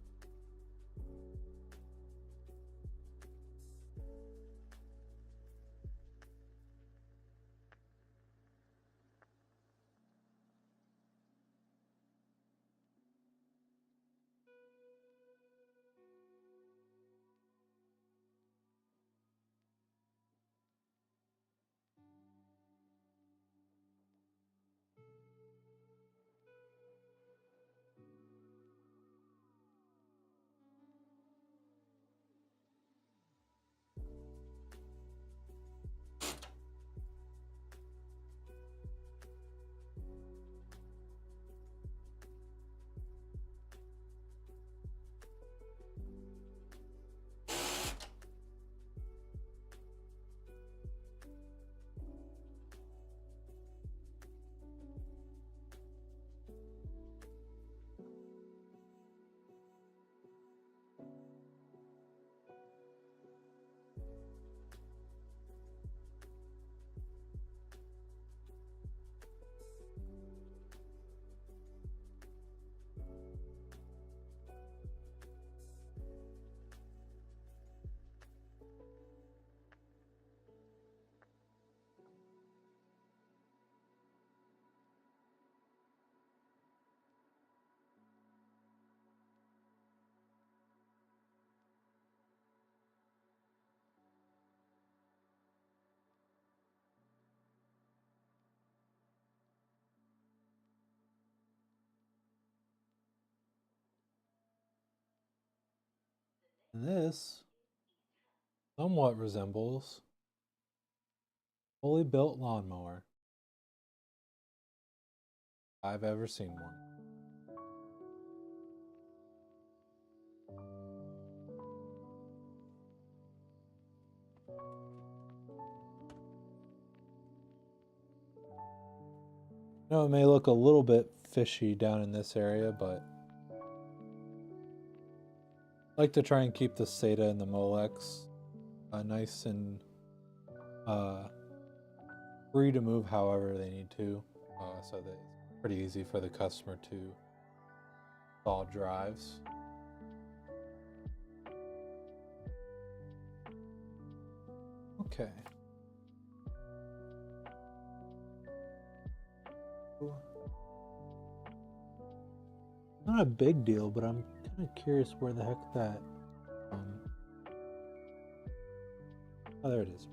This somewhat resembles a fully built lawnmower. I've ever seen one. It may look a little bit fishy down in this area, but I like to try and keep the SATA and the Molex nice and free to move however they need to, so that it's pretty easy for the customer to install drives. Okay. Not a big deal, but I'm kind of curious where the heck that. Oh, there it is.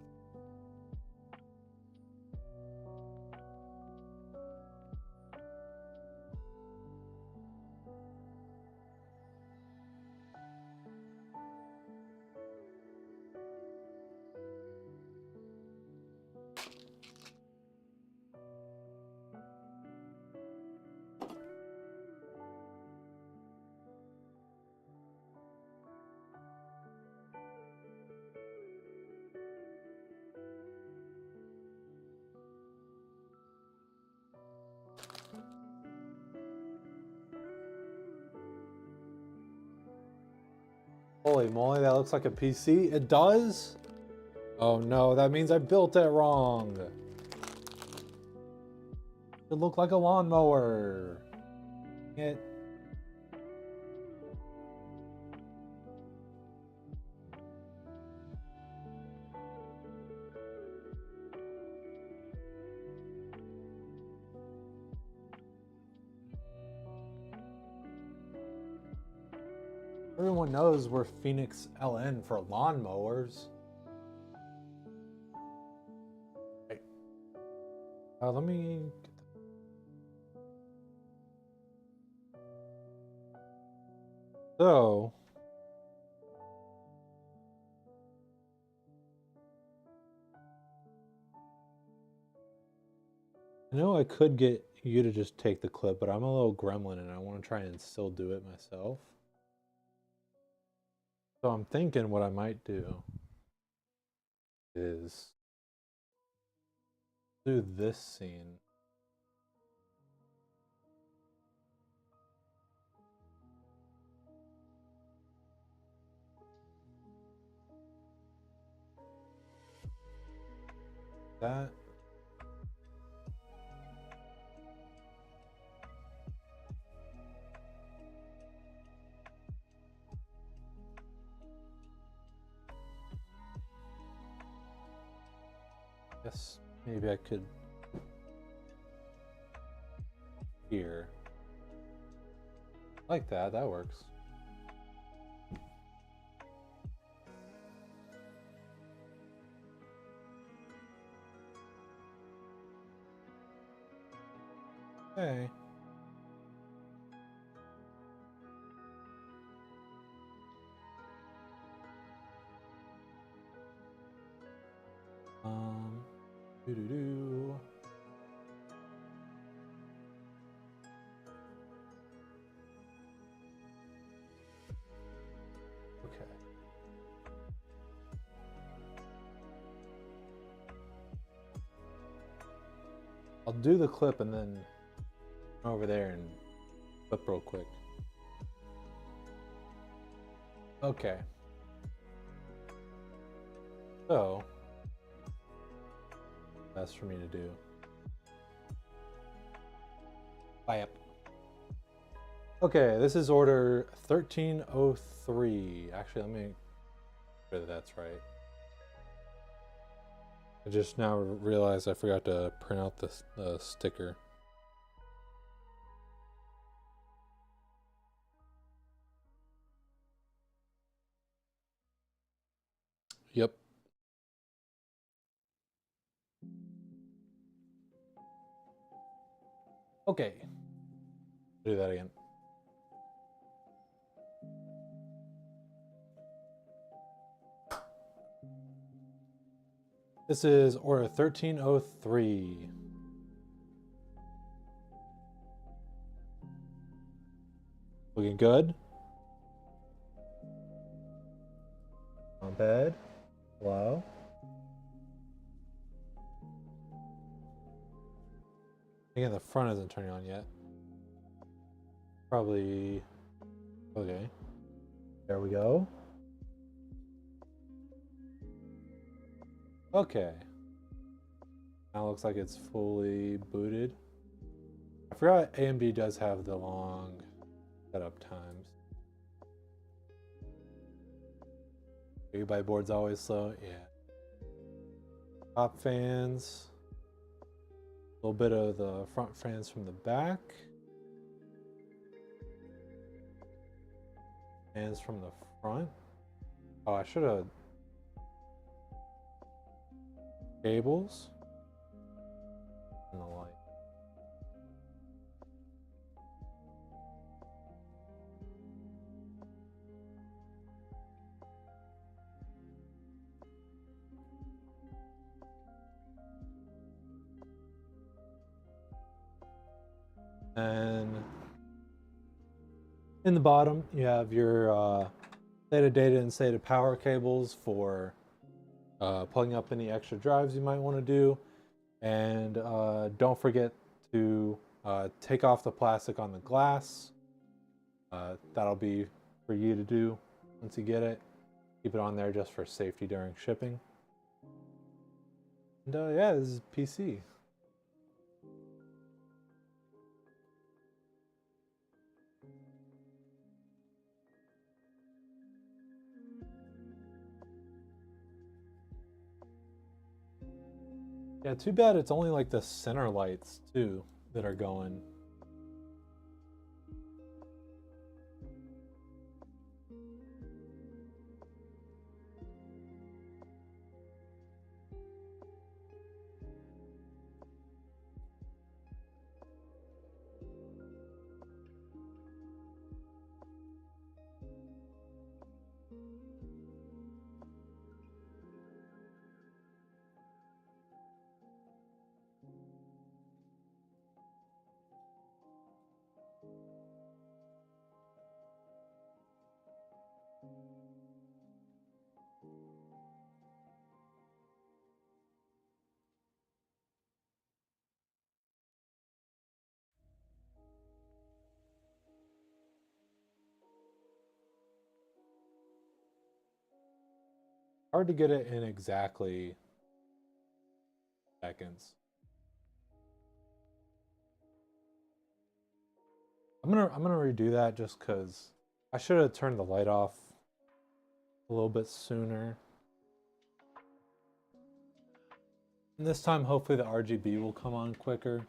Holy moly, that looks like a PC. It does? Oh no, that means I built it wrong. It looked like a lawnmower. It. Everyone knows we're Phoenix LN for lawnmowers. Right. Let me get so. I know I could get you to just take the clip, but I'm a little gremlin and I want to try and still do it myself. So I'm thinking what I might do is do this scene. That. Guess maybe I could here. Like that, that works. Okay. Doo doo doo. Okay. I'll do the clip and then over there and flip real quick. Okay. So that's for me to do. Bye up. Okay, this is order 1303. Actually, let me make sure that that's right. I just now realized I forgot to print out the sticker. Yep. Okay. Do that again. This is order 1303. Looking good. On bed. Hello. Again, the front isn't turning on yet. Probably. Okay. There we go. Okay. Now it looks like it's fully booted. I forgot AMD does have the long setup times. Gigabyte board's always slow, yeah. Top fans. A little bit of the front fans from the back. Fans from the front. Oh, I should have. Cables. And the light. And in the bottom, you have your SATA data and SATA power cables for plugging up any extra drives you might want to do. And don't forget to take off the plastic on the glass. That'll be for you to do once you get it. Keep it on there just for safety during shipping. And yeah, this is PC. Yeah, too bad it's only like the center lights too that are going. Hard to get it in exactly seconds. I'm gonna redo that just because I should have turned the light off a little bit sooner. And this time, hopefully the RGB will come on quicker.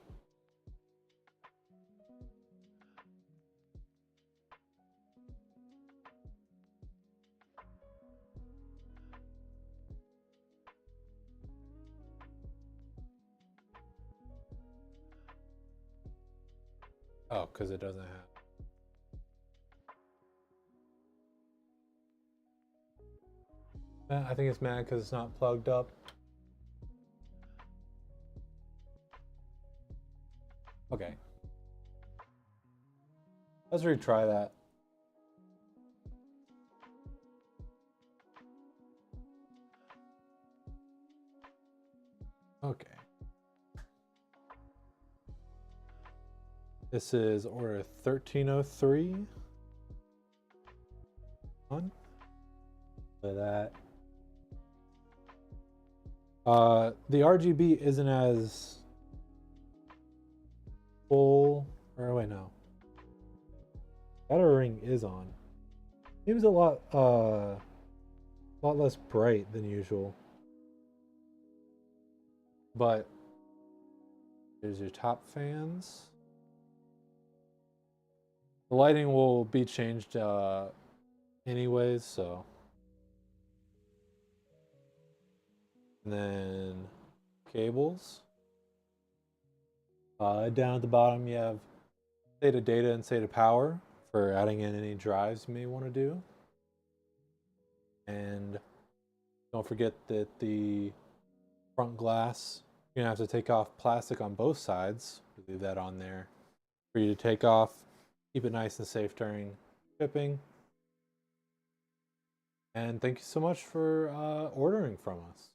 Oh, because it doesn't have. I think it's mad because it's not plugged up. Okay. Let's retry that. Okay. This is order 1303. On. For that. The RGB isn't as full. Or wait, no. Battery ring is on. Seems a lot less bright than usual. But there's your top fans. The lighting will be changed anyways, so. And then cables. Down at the bottom you have SATA data and SATA power for adding in any drives you may want to do. And don't forget that the front glass, you're going to have to take off plastic on both sides. Leave that on there for you to take off. Keep it nice and safe during shipping. And thank you so much for ordering from us.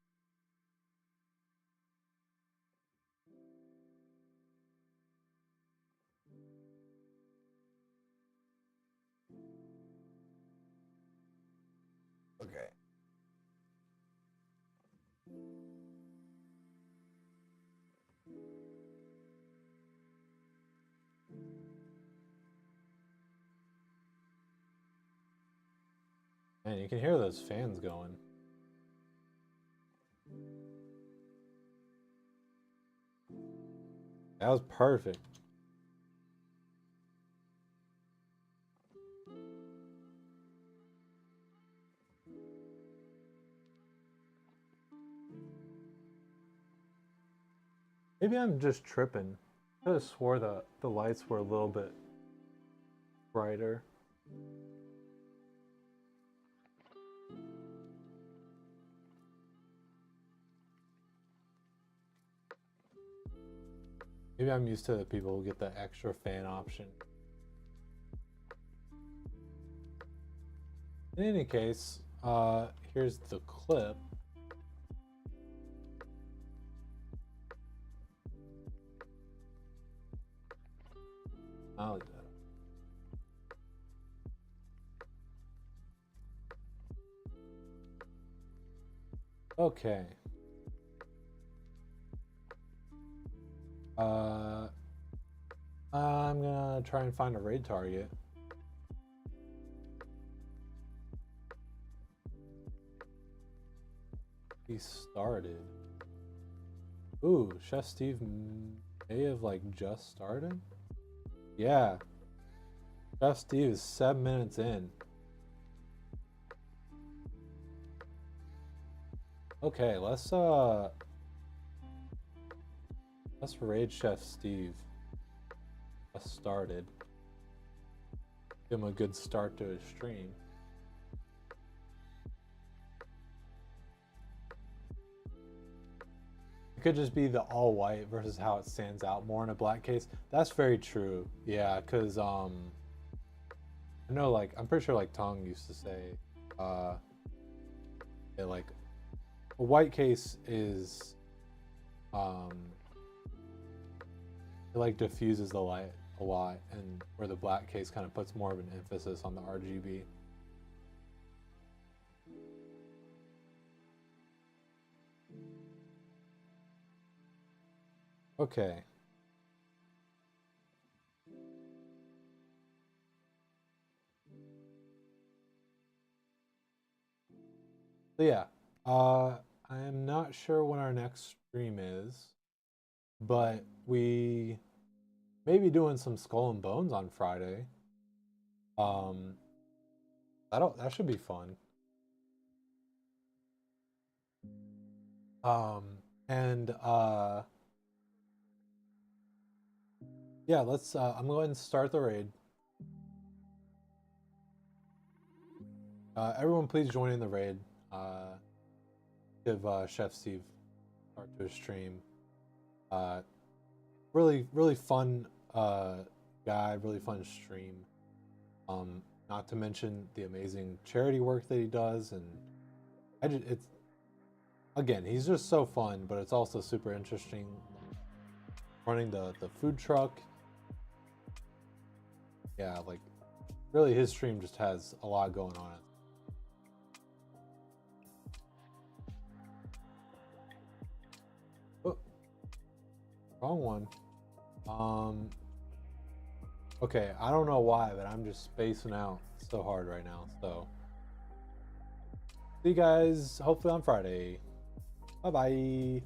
Okay. Man, you can hear those fans going. That was perfect. Maybe I'm just tripping. I could have swore the lights were a little bit brighter. Maybe I'm used to the people who get the extra fan option. In any case, here's the clip. I'll leave that up. Okay. I'm gonna try and find a raid target. He started. Ooh, Chef Steve may have like just started. Yeah. Chef Steve is 7 minutes in. Okay, let's raid Chef Steve. Just started. Give him a good start to his stream. It could just be the all white versus how it stands out more in a black case. That's very true. Yeah, cause I know, like, I'm pretty sure like Tong used to say, like a white case is it like diffuses the light a lot, and where the black case kind of puts more of an emphasis on the RGB. Okay. So yeah, I am not sure when our next stream is, but we may be doing some Skull and Bones on Friday. Um, that should be fun. Um, and yeah, let's. I'm going to start the raid. Everyone, please join in the raid. Give Chef Steve start to his stream. Uh, really fun guy, really fun stream. Not to mention the amazing charity work that he does, and it's again, he's just so fun, but it's also super interesting running the food truck. Yeah, like really, his stream just has a lot going on. Oh, wrong one. Okay, I don't know why, but I'm just spacing out so hard right now. So, see you guys hopefully on Friday. Bye bye.